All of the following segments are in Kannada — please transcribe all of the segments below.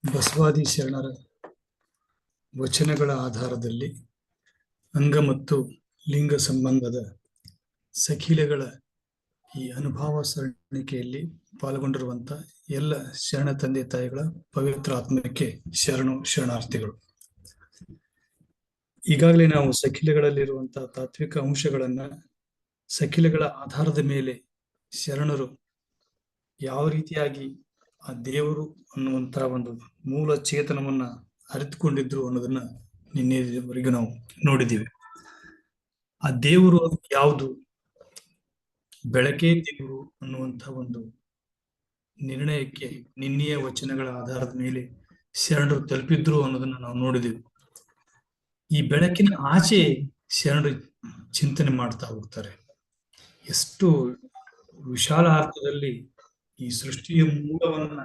ಬಸವಾದಿ ಶರಣರ ವಚನಗಳ ಆಧಾರದಲ್ಲಿ ಅಂಗ ಮತ್ತು ಲಿಂಗ ಸಂಬಂಧದ ಸಖಿಲೆಗಳ ಈ ಅನುಭವ ಸರಣಿಕೆಯಲ್ಲಿ ಪಾಲ್ಗೊಂಡಿರುವಂತ ಎಲ್ಲ ಶರಣ ತಂದೆ ತಾಯಿಗಳ ಪವಿತ್ರ ಆತ್ಮಕ್ಕೆ ಶರಣಾರ್ಥಿಗಳು. ಈಗಾಗಲೇ ನಾವು ಸಖಿಲೆಗಳಲ್ಲಿರುವಂತಹ ತಾತ್ವಿಕ ಅಂಶಗಳನ್ನ ಸಖಿಲೆಗಳ ಆಧಾರದ ಮೇಲೆ ಶರಣರು ಯಾವ ರೀತಿಯಾಗಿ ಆ ದೇವರು ಅನ್ನುವಂತಹ ಒಂದು ಮೂಲ ಚೇತನವನ್ನ ಅರಿತುಕೊಂಡಿದ್ರು ಅನ್ನೋದನ್ನ ನಿನ್ನೆವರೆಗೂ ನಾವು ನೋಡಿದ್ದೀವಿ. ಆ ದೇವರು ಯಾವುದು, ಬೆಳಕೇ ದೇವರು ಅನ್ನುವಂಥ ಒಂದು ನಿರ್ಣಯಕ್ಕೆ ನಿನ್ನೆಯ ವಚನಗಳ ಆಧಾರದ ಮೇಲೆ ಶರಣರು ತಲುಪಿದ್ರು ಅನ್ನೋದನ್ನ ನಾವು ನೋಡಿದೆವು. ಈ ಬೆಳಕಿನ ಆಚೆ ಶರಣರು ಚಿಂತನೆ ಮಾಡ್ತಾ ಹೋಗ್ತಾರೆ. ಎಷ್ಟು ವಿಶಾಲ ಅರ್ಥದಲ್ಲಿ ಈ ಸೃಷ್ಟಿಯ ಮೂಲವನ್ನ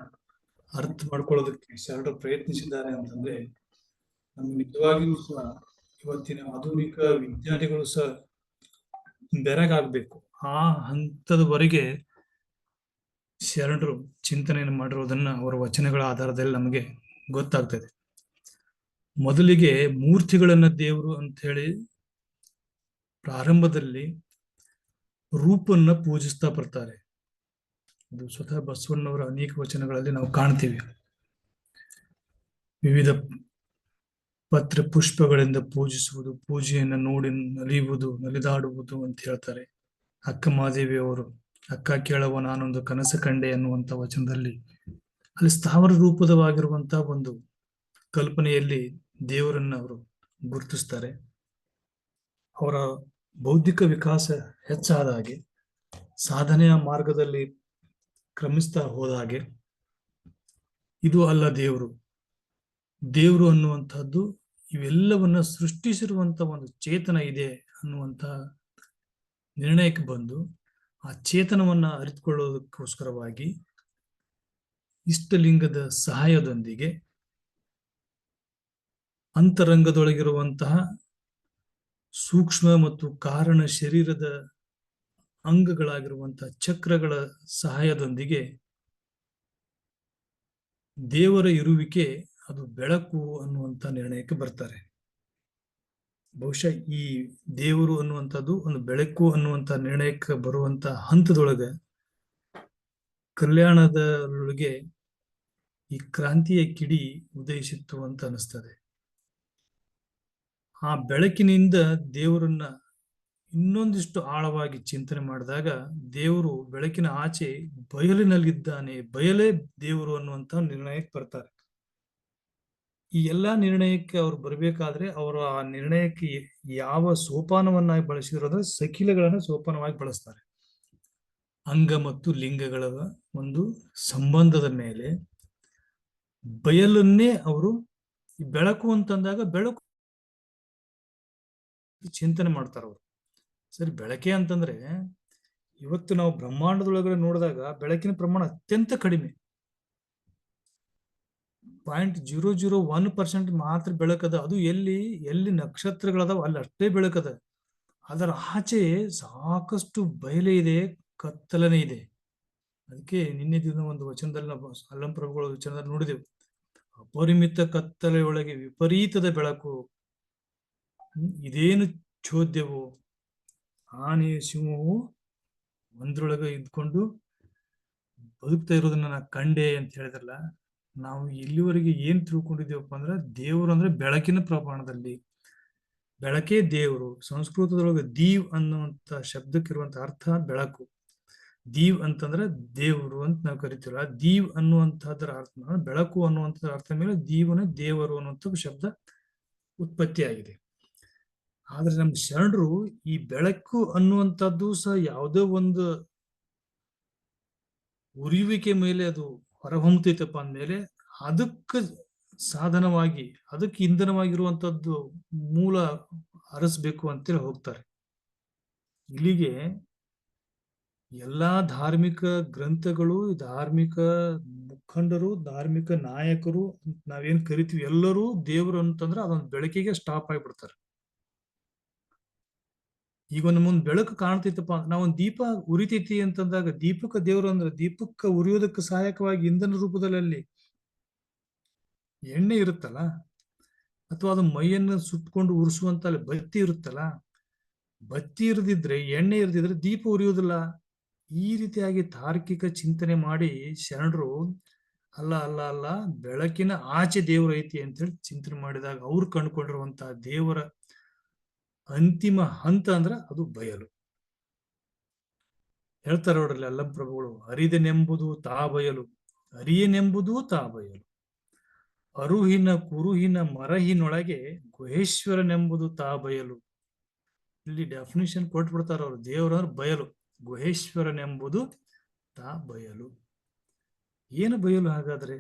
ಅರ್ಥ ಮಾಡ್ಕೊಳ್ಳೋದಕ್ಕೆ ಶರಣರು ಪ್ರಯತ್ನಿಸಿದ್ದಾರೆ ಅಂತಂದ್ರೆ ನಮ್ಗೆ ನಿಜವಾಗಿಯೂ ಸಹ ಇವತ್ತಿನ ಆಧುನಿಕ ವಿಜ್ಞಾನಿಗಳು ಸಹ ಬೆರಗಾಗಬೇಕು. ಆ ಹಂತದವರೆಗೆ ಶರಣರು ಚಿಂತನೆಯನ್ನು ಮಾಡಿರೋದನ್ನ ಅವರ ವಚನಗಳ ಆಧಾರದಲ್ಲಿ ನಮಗೆ ಗೊತ್ತಾಗ್ತದೆ. ಮೊದಲಿಗೆ ಮೂರ್ತಿಗಳನ್ನ ದೇವರು ಅಂತ ಹೇಳಿ ಪ್ರಾರಂಭದಲ್ಲಿ ರೂಪನ್ನ ಪೂಜಿಸ್ತಾ ಬರ್ತಾರೆ. ಇದು ಸ್ವತಃ ಬಸವಣ್ಣವರ ಅನೇಕ ವಚನಗಳಲ್ಲಿ ನಾವು ಕಾಣ್ತೀವಿ. ವಿವಿಧ ಪತ್ರ ಪುಷ್ಪಗಳಿಂದ ಪೂಜಿಸುವುದು, ಪೂಜೆಯನ್ನು ನೋಡಿ ನಲಿದಾಡುವುದು ಅಂತ ಹೇಳ್ತಾರೆ. ಅಕ್ಕ ಮಹಾದೇವಿ ಅವರು ಅಕ್ಕ ಕೇಳವ ನಾನೊಂದು ಕನಸು ಕಂಡೆ ಅನ್ನುವಂತ ವಚನದಲ್ಲಿ ಅಲ್ಲಿ ಸ್ಥಾವರ ರೂಪದವಾಗಿರುವಂತಹ ಒಂದು ಕಲ್ಪನೆಯಲ್ಲಿ ದೇವರನ್ನ ಅವರು ಗುರುತಿಸ್ತಾರೆ. ಅವರ ಬೌದ್ಧಿಕ ವಿಕಾಸ ಹೆಚ್ಚಾದ ಹಾಗೆ, ಸಾಧನೆಯ ಮಾರ್ಗದಲ್ಲಿ ಕ್ರಮಿಸ್ತಾ ಹೋದ ಹಾಗೆ, ಇದು ಅಲ್ಲ ದೇವರು, ದೇವರು ಅನ್ನುವಂಥದ್ದು ಇವೆಲ್ಲವನ್ನ ಸೃಷ್ಟಿಸಿರುವಂತ ಒಂದು ಚೇತನ ಇದೆ ಅನ್ನುವಂತ ನಿರ್ಣಯಕ್ಕೆ ಬಂದು ಆ ಚೇತನವನ್ನ ಅರಿತುಕೊಳ್ಳೋದಕ್ಕೋಸ್ಕರವಾಗಿ ಇಷ್ಟಲಿಂಗದ ಸಹಾಯದೊಂದಿಗೆ ಅಂತರಂಗದೊಳಗಿರುವಂತಹ ಸೂಕ್ಷ್ಮ ಮತ್ತು ಕಾರಣ ಶರೀರದ ಅಂಗಗಳಾಗಿರುವಂತಹ ಚಕ್ರಗಳ ಸಹಾಯದೊಂದಿಗೆ ದೇವರ ಇರುವಿಕೆ ಅದು ಬೆಳಕು ಅನ್ನುವಂತ ನಿರ್ಣಯಕ್ಕೆ ಬರ್ತಾರೆ. ಬಹುಶಃ ಈ ದೇವರು ಅನ್ನುವಂಥದ್ದು ಒಂದು ಬೆಳಕು ಅನ್ನುವಂತ ನಿರ್ಣಯಕ್ಕೆ ಬರುವಂತ ಹಂತದೊಳಗೆ ಕಲ್ಯಾಣದೊಳಗೆ ಈ ಕ್ರಾಂತಿಯ ಕಿಡಿ ಉದಯಿಸಿತ್ತು ಅಂತ ಅನಿಸ್ತದೆ. ಆ ಬೆಳಕಿನಿಂದ ದೇವರನ್ನ ಇನ್ನೊಂದಿಷ್ಟು ಆಳವಾಗಿ ಚಿಂತನೆ ಮಾಡಿದಾಗ ದೇವರು ಬೆಳಕಿನ ಆಚೆ ಬಯಲಿನಲ್ಲಿದ್ದಾನೆ, ಬಯಲೇ ದೇವರು ಅನ್ನುವಂತ ನಿರ್ಣಯಕ್ಕೆ ಬರ್ತಾರೆ. ಈ ಎಲ್ಲಾ ನಿರ್ಣಯಕ್ಕೆ ಅವ್ರು ಬರ್ಬೇಕಾದ್ರೆ ಅವರು ಆ ನಿರ್ಣಯಕ್ಕೆ ಯಾವ ಸೋಪಾನವನ್ನಾಗಿ ಬಳಸಿರೋದ್ರೆ ಸಖಿಲೆಗಳನ್ನ ಸೋಪಾನವಾಗಿ ಬಳಸ್ತಾರೆ. ಅಂಗ ಮತ್ತು ಲಿಂಗಗಳ ಒಂದು ಸಂಬಂಧದ ಮೇಲೆ ಬಯಲನ್ನೇ ಅವರು ಬೆಳಕು ಅಂತಂದಾಗ ಬೆಳಕು ಚಿಂತನೆ ಮಾಡ್ತಾರ ಅವರು. ಸರಿ, ಬೆಳಕೆ ಅಂತಂದ್ರೆ ಇವತ್ತು ನಾವು ಬ್ರಹ್ಮಾಂಡದೊಳಗಡೆ ನೋಡಿದಾಗ ಬೆಳಕಿನ ಪ್ರಮಾಣ ಅತ್ಯಂತ ಕಡಿಮೆ, 0.001% ಮಾತ್ರ ಬೆಳಕದ. ಅದು ಎಲ್ಲಿ ನಕ್ಷತ್ರಗಳದಾವ ಅಲ್ಲಿ ಅಷ್ಟೇ ಬೆಳಕದ. ಅದರ ಆಚೆ ಸಾಕಷ್ಟು ಬಯಲೆ ಇದೆ, ಕತ್ತಲನೆ ಇದೆ. ಅದಕ್ಕೆ ನಿನ್ನೆ ದಿನ ಒಂದು ವಚನದಲ್ಲಿ ನಾವು ಅಲ್ಲಂ ಪ್ರಭುಗಳ ವಚನದಲ್ಲಿ ನೋಡಿದೆವು, ಅಪರಿಮಿತ ಕತ್ತಲೆಯೊಳಗೆ ವಿಪರೀತದ ಬೆಳಕು. ಇದೇನು ಚೋದ್ಯವು, ಆನೆ ಸಿಂಹವು ಒಂದ್ರೊಳಗೆ ಇದ್ಕೊಂಡು ಬದುಕ್ತಾ ಇರೋದನ್ನ ನಾ ಕಂಡೆ ಅಂತ ಹೇಳಿದ್ರಲ್ಲ. ನಾವು ಇಲ್ಲಿವರೆಗೆ ಏನ್ ತಿಳ್ಕೊಂಡಿದ್ದೇವಪ್ಪ ಅಂದ್ರೆ ದೇವರು ಅಂದ್ರೆ ಬೆಳಕಿನ ಪ್ರಮಾಣದಲ್ಲಿ, ಬೆಳಕೇ ದೇವರು. ಸಂಸ್ಕೃತದೊಳಗೆ ದೀವ್ ಅನ್ನುವಂತ ಶಬ್ದಕ್ಕಿರುವಂತ ಅರ್ಥ ಬೆಳಕು. ದೀವ್ ಅಂತಂದ್ರೆ ದೇವರು ಅಂತ ನಾವು ಕರಿತೀವಲ್ಲ, ದೀವ್ ಅನ್ನುವಂತಹದ್ರ ಅರ್ಥ ಬೆಳಕು ಅನ್ನುವಂಥ ಅರ್ಥ ಮೇಲೆ ದೀವನ ದೇವರು ಅನ್ನುವಂಥ ಶಬ್ದ ಉತ್ಪತ್ತಿ ಆಗಿದೆ. ಆದ್ರೆ ನಮ್ಮ ಶರಣರು ಈ ಬೆಳಕು ಅನ್ನುವಂಥದ್ದು ಸಹ ಯಾವುದೋ ಒಂದು ಉರಿಯುವಿಕೆ ಮೇಲೆ ಅದು ಹೊರಹೊಮ್ಮತೈತಪ್ಪ ಅಂದ್ಮೇಲೆ ಅದಕ್ಕೆ ಸಾಧನವಾಗಿ, ಅದಕ್ಕೆ ಇಂಧನವಾಗಿರುವಂತದ್ದು ಮೂಲ ಹರಿಸ್ಬೇಕು ಅಂತೇಳಿ ಹೋಗ್ತಾರೆ. ಇಲ್ಲಿಗೆ ಎಲ್ಲಾ ಧಾರ್ಮಿಕ ಗ್ರಂಥಗಳು, ಧಾರ್ಮಿಕ ಮುಖಂಡರು, ಧಾರ್ಮಿಕ ನಾಯಕರು ನಾವೇನ್ ಕರಿತೀವಿ ಎಲ್ಲರೂ ದೇವರು ಅಂತಂದ್ರೆ ಅದೊಂದು ಬೆಳಕಿಗೆ ಸ್ಟಾಪ್ ಆಗಿಬಿಡ್ತಾರೆ. ಈಗ ಒಂದು ಮುಂದ್ ಬೆಳಕು ಕಾಣ್ತೈತಪ್ಪ, ನಾವೊಂದು ದೀಪ ಉರಿತೈತಿ ಅಂತಂದಾಗ ದೀಪಕ ದೇವರು ಅಂದ್ರೆ ದೀಪಕ್ಕ ಉರಿಯೋದಕ್ಕೆ ಸಹಾಯಕವಾಗಿ ಇಂಧನ ರೂಪದಲ್ಲಿ ಎಣ್ಣೆ ಇರುತ್ತಲ್ಲ, ಅಥವಾ ಅದು ಮೈಯನ್ನು ಸುಟ್ಕೊಂಡು ಉರಿಸುವಂತ ಅಲ್ಲಿ ಬತ್ತಿ ಇರುತ್ತಲ್ಲ, ಬತ್ತಿ ಇರದಿದ್ರೆ, ಎಣ್ಣೆ ಇರದಿದ್ರೆ ದೀಪ ಉರಿಯುವುದಿಲ್ಲ. ಈ ರೀತಿಯಾಗಿ ತಾರ್ಕಿಕ ಚಿಂತನೆ ಮಾಡಿ ಶರಣರು ಅಲ್ಲ ಅಲ್ಲ ಅಲ್ಲ, ಬೆಳಕಿನ ಆಚೆ ದೇವರು ಐತಿ ಅಂತ ಹೇಳಿ ಚಿಂತನೆ ಮಾಡಿದಾಗ ಅವ್ರು ಕಂಡುಕೊಂಡಿರುವಂತಹ ದೇವರ ಅಂತಿಮ ಹಂತ ಅಂದ್ರ ಅದು ಬಯಲು. ಹೇಳ್ತಾರೆ ನೋಡ್ರಿ ಅಲ್ಲಂ ಪ್ರಭುಗಳು, ಅರಿದೆನೆಂಬುದು ತಾ ಬಯಲು, ಅರಿಯನೆಂಬುದು ತಾ ಬಯಲು, ಅರುಹಿನ ಕುರುಹಿನ ಮರಹಿನೊಳಗೆ ಗುಹೇಶ್ವರನೆಂಬುದು ತಾ ಬಯಲು. ಇಲ್ಲಿ ಡೆಫಿನಿಷನ್ ಕೊಟ್ಬಿಡ್ತಾರ ಅವ್ರು, ದೇವರ ಬಯಲು, ಗುಹೇಶ್ವರನೆಂಬುದು ತಾ ಬಯಲು. ಏನು ಬಯಲು ಹಾಗಾದ್ರೆ?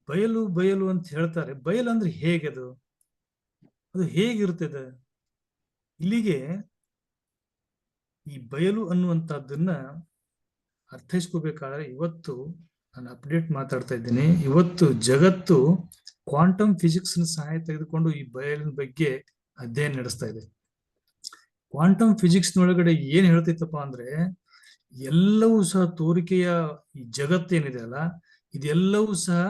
ಬಯಲು ಬಯಲು ಅಂತ ಹೇಳ್ತಾರೆ. ಬಯಲು ಅಂದ್ರೆ ಹೇಗದು? ಅದು ಹೇಗಿರ್ತದೆ? ಇಲ್ಲಿಗೆ ಈ ಬಯಲು ಅನ್ನುವಂಥದ್ದನ್ನ ಅರ್ಥೈಸ್ಕೋಬೇಕಾದ್ರೆ ಇವತ್ತು ನಾನು ಅಪ್ಡೇಟ್ ಮಾತಾಡ್ತಾ ಇದ್ದೀನಿ. ಇವತ್ತು ಜಗತ್ತು ಕ್ವಾಂಟಮ್ ಫಿಸಿಕ್ಸ್ ಸಹಾಯ ತೆಗೆದುಕೊಂಡು ಈ ಬಯಲಿನ ಬಗ್ಗೆ ಅಧ್ಯಯನ ನಡೆಸ್ತಾ ಇದೆ. ಕ್ವಾಂಟಮ್ ಫಿಸಿಕ್ಸ್ ನೊಳಗಡೆ ಏನ್ ಹೇಳ್ತೈತಪ್ಪ ಅಂದ್ರೆ, ಎಲ್ಲವೂ ಸಹ ತೋರಿಕೆಯ ಈ ಜಗತ್ತೇನಿದೆ ಅಲ್ಲ, ಇದೆಲ್ಲವೂ ಸಹ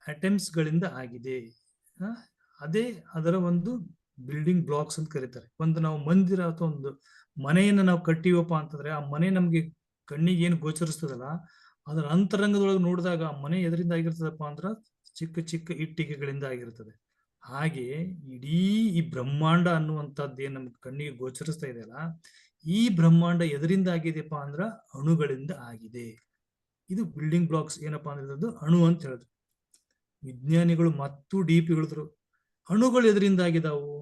ಅಟೆಮ್ಸ್ ಗಳಿಂದ ಆಗಿದೆ. ಅದೇ ಅದರ ಒಂದು ಬಿಲ್ಡಿಂಗ್ ಬ್ಲಾಕ್ಸ್ ಅಂತ ಕರೀತಾರೆ. ಒಂದು ನಾವು ಮಂದಿರ ಅಥವಾ ಒಂದು ಮನೆಯನ್ನ ನಾವು ಕಟ್ಟಿವಪ್ಪ ಅಂತಂದ್ರೆ, ಆ ಮನೆ ನಮ್ಗೆ ಕಣ್ಣಿಗೆ ಏನು ಗೋಚರಿಸ್ತದಲ್ಲ, ಅದರ ಅಂತರಂಗದೊಳಗೆ ನೋಡಿದಾಗ ಆ ಮನೆ ಎದರಿಂದ ಆಗಿರ್ತದಪ್ಪ ಅಂದ್ರ ಚಿಕ್ಕ ಚಿಕ್ಕ ಇಟ್ಟಿಗೆಗಳಿಂದ ಆಗಿರ್ತದೆ. ಹಾಗೆ ಇಡೀ ಈ ಬ್ರಹ್ಮಾಂಡ ಅನ್ನುವಂಥದ್ದು ಏನ್ ನಮ್ಗೆ ಕಣ್ಣಿಗೆ ಗೋಚರಿಸ್ತಾ ಇದೆಯಲ್ಲ, ಈ ಬ್ರಹ್ಮಾಂಡ ಎದರಿಂದ ಆಗಿದೆಯಪ್ಪ ಅಂದ್ರ ಅಣುಗಳಿಂದ ಆಗಿದೆ. ಇದು ಬಿಲ್ಡಿಂಗ್ ಬ್ಲಾಕ್ಸ್ ಏನಪ್ಪಾ ಅಂದ್ರೆ ಅಣು ಅಂತ ಹೇಳಿದ್ರು. ವಿಜ್ಞಾನಿಗಳು ಮತ್ತು ಡೀಪ್ ಹೇಳಿದ್ರು, ಅಣುಗಳು ಎದರಿಂದ ಆಗಿದಾವು?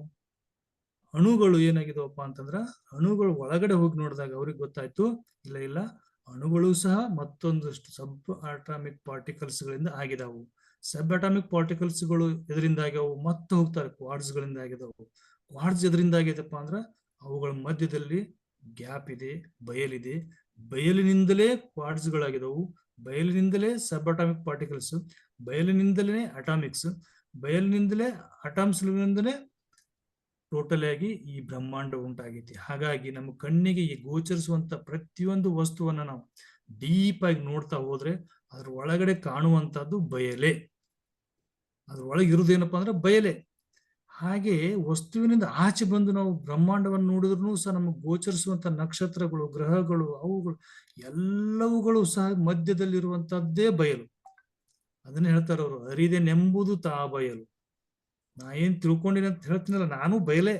ಅಣುಗಳು ಏನಾಗಿದಾವಪ್ಪ ಅಂತಂದ್ರ, ಅಣುಗಳು ಒಳಗಡೆ ಹೋಗಿ ನೋಡಿದಾಗ ಅವ್ರಿಗೆ ಗೊತ್ತಾಯ್ತು, ಇಲ್ಲ ಇಲ್ಲ, ಅಣುಗಳು ಸಹ ಮತ್ತೊಂದಷ್ಟು ಸಬ್ ಅಟಾಮಿಕ್ ಪಾರ್ಟಿಕಲ್ಸ್ ಗಳಿಂದ ಆಗಿದಾವು. ಸಬ್ ಅಟಾಮಿಕ್ ಪಾರ್ಟಿಕಲ್ಸ್ ಗಳು ಎದರಿಂದ ಆಗ್ಯಾವು? ಮತ್ತೆ ಹೋಗ್ತಾರೆ, ಕ್ವಾರ್ಡ್ಸ್ ಗಳಿಂದ ಆಗಿದಾವು. ಕ್ವಾರ್ಡ್ಸ್ ಎದರಿಂದ ಆಗಿದೆಪ್ಪ ಅಂದ್ರ, ಅವುಗಳ ಮಧ್ಯದಲ್ಲಿ ಗ್ಯಾಪ್ ಇದೆ, ಬಯಲಿದೆ, ಬಯಲಿನಿಂದಲೇ ಕ್ವಾರ್ಡ್ಸ್ ಗಳಾಗಿದವು, ಬಯಲಿನಿಂದಲೇ ಸಬ್ ಅಟಾಮಿಕ್ ಪಾರ್ಟಿಕಲ್ಸ್, ಬಯಲಿನಿಂದಲೇ ಅಟಾಮಿಕ್ಸ್, ಬಯಲಿನಿಂದಲೇ ಅಟಾಮ್ಸ್ನಿಂದಲೇ ಟೋಟಲ್ ಆಗಿ ಈ ಬ್ರಹ್ಮಾಂಡ ಉಂಟಾಗೈತಿ. ಹಾಗಾಗಿ ನಮ್ಮ ಕಣ್ಣಿಗೆ ಈ ಗೋಚರಿಸುವಂತ ಪ್ರತಿಯೊಂದು ವಸ್ತುವನ್ನ ನಾವು ಡೀಪ್ ಆಗಿ ನೋಡ್ತಾ ಹೋದ್ರೆ ಅದ್ರ ಒಳಗಡೆ ಕಾಣುವಂತದ್ದು ಬಯಲೆ. ಅದ್ರ ಒಳಗೆ ಇರುವುದೇನಪ್ಪಾ ಅಂದ್ರೆ ಬಯಲೆ. ಹಾಗೆ ವಸ್ತುವಿನಿಂದ ಆಚೆ ಬಂದು ನಾವು ಬ್ರಹ್ಮಾಂಡವನ್ನು ನೋಡಿದ್ರು ಸಹ ನಮಗೆ ಗೋಚರಿಸುವಂತ ನಕ್ಷತ್ರಗಳು, ಗ್ರಹಗಳು, ಅವುಗಳು ಎಲ್ಲವುಗಳು ಸಹ ಮಧ್ಯದಲ್ಲಿರುವಂತದ್ದೇ ಬಯಲು. ಅದನ್ನ ಹೇಳ್ತಾರೆ ಅವರು, ಅರಿದೆನೆಂಬುದು ತಾ ಬಯಲು. ನಾ ಏನ್ ತಿಳ್ಕೊಂಡಿನಿ ಅಂತ ಹೇಳ್ತೀನಲ್ಲ, ನಾನು ಬಯಲೆ.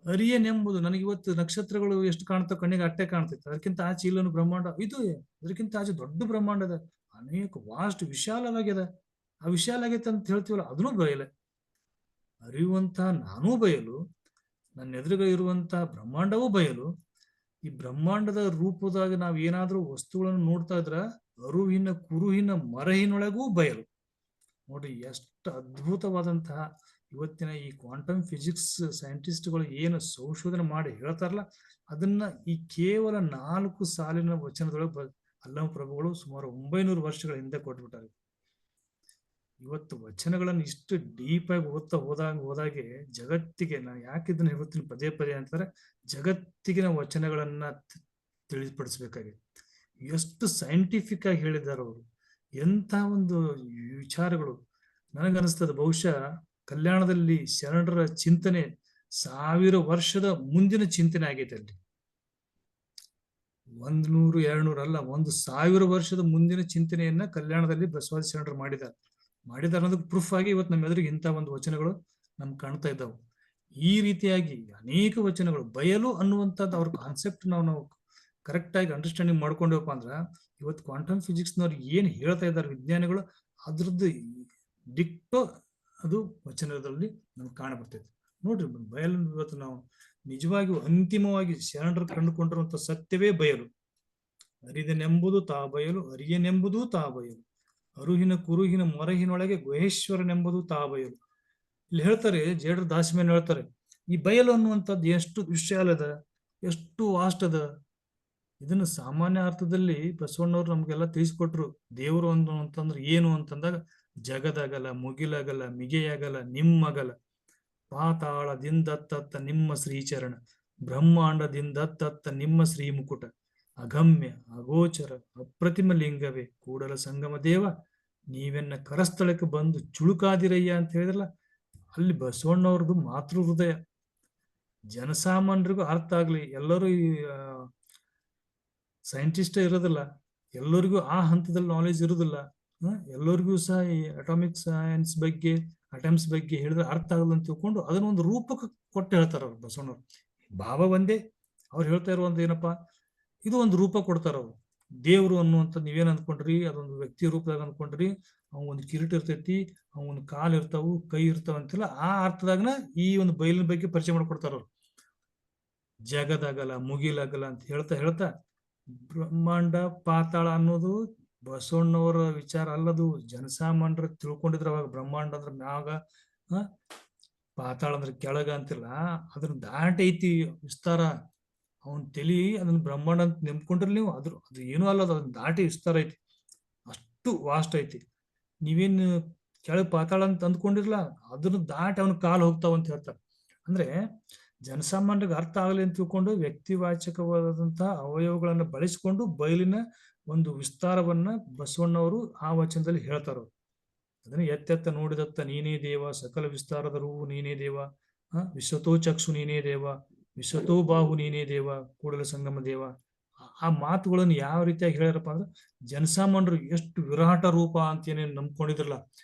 ಅರಿಯನೆಂಬುದು, ನನಗೆ ಇವತ್ತು ನಕ್ಷತ್ರಗಳು ಎಷ್ಟು ಕಾಣ್ತಾವ ಕಣ್ಣಿಗೆ ಅಟ್ಟೆ ಕಾಣ್ತೈತೆ, ಅದಕ್ಕಿಂತ ಆಚೆ ಇಲ್ಲೊಂದು ಬ್ರಹ್ಮಾಂಡ ಇದು, ಅದಕ್ಕಿಂತ ಆಚೆ ದೊಡ್ಡ ಬ್ರಹ್ಮಾಂಡ ಇದೆ, ಅನೇಕ ವಾಸ್ಟ್ ವಿಶಾಲವಾಗಿದೆ. ಆ ವಿಶಾಲ ಆಗೈತೆ ಅಂತ ಹೇಳ್ತೀವಲ್ಲ, ಅದನ್ನು ಬಯಲೆ. ಅರಿಯುವಂತಹ ನಾನೂ ಬಯಲು, ನನ್ನ ಎದುರುಗ ಇರುವಂತಹ ಬ್ರಹ್ಮಾಂಡವೂ ಬಯಲು. ಈ ಬ್ರಹ್ಮಾಂಡದ ರೂಪದಾಗ ನಾವ್ ಏನಾದ್ರೂ ವಸ್ತುಗಳನ್ನು ನೋಡ್ತಾ ಇದ್ರ ಅರುಹಿನ ಕುರುಹಿನ ಮರಹಿನೊಳಗೂ ಬಯಲು. ನೋಡ್ರಿ ಎಷ್ಟು ಅದ್ಭುತವಾದಂತಹ ಇವತ್ತಿನ ಈ ಕ್ವಾಂಟಮ್ ಫಿಸಿಕ್ಸ್ ಸೈಂಟಿಸ್ಟ್ಗಳು ಏನು ಸಂಶೋಧನೆ ಮಾಡಿ ಹೇಳ್ತಾರಲ್ಲ, ಅದನ್ನ ಈ ಕೇವಲ 4 ಸಾಲಿನ ವಚನದೊಳಗೆ ಅಲ್ಲಮ ಪ್ರಭುಗಳು ಸುಮಾರು 900 ವರ್ಷಗಳ ಹಿಂದೆ ಕೊಟ್ಬಿಟ್ಟಾರೆ. ಇವತ್ತು ವಚನಗಳನ್ನು ಇಷ್ಟು ಡೀಪ್ ಆಗಿ ಓದ್ತಾ ಹೋದಾಗೆ ಜಗತ್ತಿಗೆ, ನಾ ಯಾಕೆ ಇದನ್ನ ಹೇಳ್ತೀನಿ ಪದೇ ಪದೇ ಅಂತಂದ್ರೆ, ಜಗತ್ತಿಗಿನ ವಚನಗಳನ್ನ ತಿಳಿಪಡಿಸ್ಬೇಕಾಗಿದೆ. ಎಷ್ಟು ಸೈಂಟಿಫಿಕ್ ಆಗಿ ಹೇಳಿದ್ದಾರೆ ಅವರು, ಎಂಥ ಒಂದು ವಿಚಾರಗಳು. ನನಗನ್ನಿಸ್ತದೆ ಬಹುಶಃ ಕಲ್ಯಾಣದಲ್ಲಿ ಶರಣರ ಚಿಂತನೆ 1000 ವರ್ಷದ ಮುಂದಿನ ಚಿಂತನೆ ಆಗೈತೆ ಅಲ್ಲಿ. 100, 200 ಅಲ್ಲ, 1000 ವರ್ಷದ ಮುಂದಿನ ಚಿಂತನೆಯನ್ನ ಕಲ್ಯಾಣದಲ್ಲಿ ಬಸವಾದಿ ಶರಣರು ಮಾಡಿದ್ದಾರೆ ಅನ್ನೋದಕ್ಕೆ ಪ್ರೂಫ್ ಆಗಿ ಇವತ್ತು ನಮ್ಮ ಎದುರಿಗೆ ಇಂಥ ಒಂದು ವಚನಗಳು ನಮ್ಗೆ ಕಾಣ್ತಾ ಇದ್ದಾವೆ. ಈ ರೀತಿಯಾಗಿ ಅನೇಕ ವಚನಗಳು, ಬಯಲು ಅನ್ನುವಂಥದ್ದು ಅವ್ರ ಕಾನ್ಸೆಪ್ಟ್ ನಾವು ಕರೆಕ್ಟ್ ಆಗಿ ಅಂಡರ್ಸ್ಟ್ಯಾಂಡಿಂಗ್ ಮಾಡ್ಕೊಂಡವಪ್ಪ ಅಂದ್ರ, ಇವತ್ತು ಕ್ವಾಂಟಮ್ ಫಿಸಿಕ್ಸ್ನವ್ರು ಏನ್ ಹೇಳ್ತಾ ಇದ್ದಾರೆ ವಿಜ್ಞಾನಿಗಳು, ಅದ್ರದ್ದು ಡಿಕ್ಟೋ ಅದು ವಚನದಲ್ಲಿ ನಮ್ಗೆ ಕಾಣಬರ್ತೈತೆ. ನೋಡ್ರಿ, ಬಯಲು ಇವತ್ತು ನಾವು ನಿಜವಾಗಿಯೂ ಅಂತಿಮವಾಗಿ ಶರಣರು ಕಂಡುಕೊಂಡಿರುವಂತ ಸತ್ಯವೇ ಬಯಲು. ಅರಿದನೆಂಬುದು ತಾ ಬಯಲು, ಅರಿಯನೆಂಬುದು ತಾ ಬಯಲು, ಅರುಹಿನ ಕುರುಹಿನ ಮೊರಹಿನೊಳಗೆ ಗುಹೇಶ್ವರನೆಂಬುದು ತಾ ಬಯಲು. ಇಲ್ಲಿ ಹೇಳ್ತಾರೆ, ಜೇಡರ ದಾಸಿಮೇನ್ ಹೇಳ್ತಾರೆ, ಈ ಬಯಲು ಅನ್ನುವಂಥದ್ದು ಎಷ್ಟು ವಿಶಾಲ ಅದ, ಎಷ್ಟು ವಾಸ್ಟ್ ಅದ. ಇದನ್ನು ಸಾಮಾನ್ಯ ಅರ್ಥದಲ್ಲಿ ಬಸವಣ್ಣವ್ರು ನಮ್ಗೆಲ್ಲ ತಿಳಿಸ್ಕೊಟ್ರು. ದೇವರು ಅಂತಂದ್ರೆ ಏನು ಅಂತಂದಾಗ, ಜಗದಗಲ, ಮುಗಿಲಗಲ, ಮಿಗೆಯಗಲ, ನಿಮ್ಮಗಲ, ಪಾತಾಳದಿಂದತ್ತ ನಿಮ್ಮ ಶ್ರೀಚರಣ, ಬ್ರಹ್ಮಾಂಡದಿಂದತ್ತ ನಿಮ್ಮ ಶ್ರೀ ಮುಕುಟ, ಅಗಮ್ಯ ಅಗೋಚರ ಅಪ್ರತಿಮ ಲಿಂಗವೇ ಕೂಡಲ ಸಂಗಮ ದೇವ, ನೀವೆನ್ನ ಕರಸ್ಥಳಕ್ಕೆ ಬಂದು ಚುಳುಕಾದಿರಯ್ಯ ಅಂತ ಹೇಳಿದ್ರಲ್ಲ, ಅಲ್ಲಿ ಬಸವಣ್ಣವ್ರದ್ದು ಮಾತೃ ಹೃದಯ. ಜನಸಾಮಾನ್ಯರಿಗೂ ಅರ್ಥ ಆಗ್ಲಿ, ಎಲ್ಲರೂ ಈ ಸೈಂಟಿಸ್ಟ್ ಇರೋದಿಲ್ಲ, ಎಲ್ಲರಿಗೂ ಆ ಹಂತದಲ್ಲಿ ನಾಲೆಜ್ ಇರೋದಿಲ್ಲ. ಎಲ್ಲರಿಗೂ ಸಹ ಈ ಅಟಾಮಿಕ್ ಸೈನ್ಸ್ ಬಗ್ಗೆ, ಅಟಮ್ಸ್ ಬಗ್ಗೆ ಹೇಳಿದ್ರೆ ಅರ್ಥ ಆಗಲ್ಲ ಅಂತ ತಿಳ್ಕೊಂಡು ಅದನ್ನ ಒಂದು ರೂಪಕ್ಕೆ ಕೊಟ್ಟು ಹೇಳ್ತಾರ ಅವ್ರು ಬಸವಣ್ಣವ್ರು. ಭಾವ ಒಂದೇ, ಅವ್ರು ಹೇಳ್ತಾ ಇರುವಂತ ಏನಪ್ಪಾ, ಇದು ಒಂದು ರೂಪ ಕೊಡ್ತಾರ ಅವ್ರು. ದೇವ್ರು ಅನ್ನುವಂಥ ನೀವೇನ್ ಅಂದ್ಕೊಂಡ್ರಿ, ಅದೊಂದು ವ್ಯಕ್ತಿ ರೂಪದಾಗ ಅಂದ್ಕೊಂಡ್ರಿ, ಒಂದು ಕಿರೀಟ ಇರ್ತೈತಿ, ಒಂದು ಕಾಲು ಇರ್ತಾವು, ಕೈ ಇರ್ತಾವ ಅಂತಿಲ್ಲ, ಆ ಅರ್ಥದಾಗನ ಈ ಒಂದು ಬಯಲಿನ ಬಗ್ಗೆ ಪರಿಚಯ ಮಾಡ್ಕೊಡ್ತಾರ ಅವ್ರು. ಜಗದಗಲ ಮುಗಿಲಗಲ ಅಂತ ಹೇಳ್ತಾ ಹೇಳ್ತಾ ಬ್ರಹ್ಮಾಂಡ ಪಾತಾಳ ಅನ್ನೋದು ಬಸವಣ್ಣವರ ವಿಚಾರ ಅಲ್ಲದು. ಜನಸಾಮಾನ್ಯರು ತಿಳ್ಕೊಂಡಿದ್ರ ಅವಾಗ ಬ್ರಹ್ಮಾಂಡ ಅಂದ್ರ ಮ್ಯಾಗ, ಪಾತಾಳ ಅಂದ್ರೆ ಕೆಳಗ ಅಂತಿಲ್ಲ, ಅದನ್ನ ದಾಟಿ ಐತಿ ವಿಸ್ತಾರ. ಅವನ್ ತಲಿ ಅದನ್ನ ಬ್ರಹ್ಮಾಂಡ ಅಂತ ನೆನ್ಕೊಂಡ್ರಿ ನೀವು, ಅದು ಏನೂ ಅಲ್ಲ, ಅದನ್ನ ದಾಟಿ ವಿಸ್ತಾರ ಐತಿ, ಅಷ್ಟು ವಾಸ್ಟ್ ಐತಿ. ನೀವೇನ್ ಕೆಳಗ್ ಪಾತಾಳ ಅಂತ ಅಂದ್ಕೊಂಡಿರ್ಲ, ಅದನ್ನ ದಾಟಿ ಅವನ ಕಾಲು ಹೋಗ್ತಾವ ಅಂತ ಹೇಳ್ತಾರೆ. ಅಂದ್ರೆ ಜನಸಾಮಾನ್ಯರಿಗೆ ಅರ್ಥ ಆಗಲಿ ಅಂತ ತಿಳ್ಕೊಂಡು ವ್ಯಕ್ತಿವಾಚಕವಾದಂತಹ ಅವಯವಗಳನ್ನು ಬಳಸಿಕೊಂಡು ಬಯಲಿನ ಒಂದು ವಿಸ್ತಾರವನ್ನ ಬಸವಣ್ಣವರು ಆ ವಚನದಲ್ಲಿ ಹೇಳ್ತಾರ. ಅದನ್ನ ಎತ್ತೆತ್ತ ನೋಡಿದತ್ತ ನೀನೇ ದೇವ, ಸಕಲ ವಿಸ್ತಾರದರು ನೀನೇ ದೇವ, ವಿಶ್ವತೋ ಚಕ್ಷು ನೀನೇ ದೇವ, ವಿಶ್ವತೋ ಬಾಹು ನೀನೇ ದೇವ, ಕೂಡಲ ಸಂಗಮ ದೇವ. ಆ ಮಾತುಗಳನ್ನು ಯಾವ ರೀತಿಯಾಗಿ ಹೇಳ್ಯಾರಪ್ಪ ಅಂದ್ರೆ, ಜನಸಾಮಾನ್ಯರು ಎಷ್ಟು ವಿರಾಟ ರೂಪ ಅಂತ ಏನೇನು ನಂಬ್ಕೊಂಡಿದ್ರಲ್ಲ,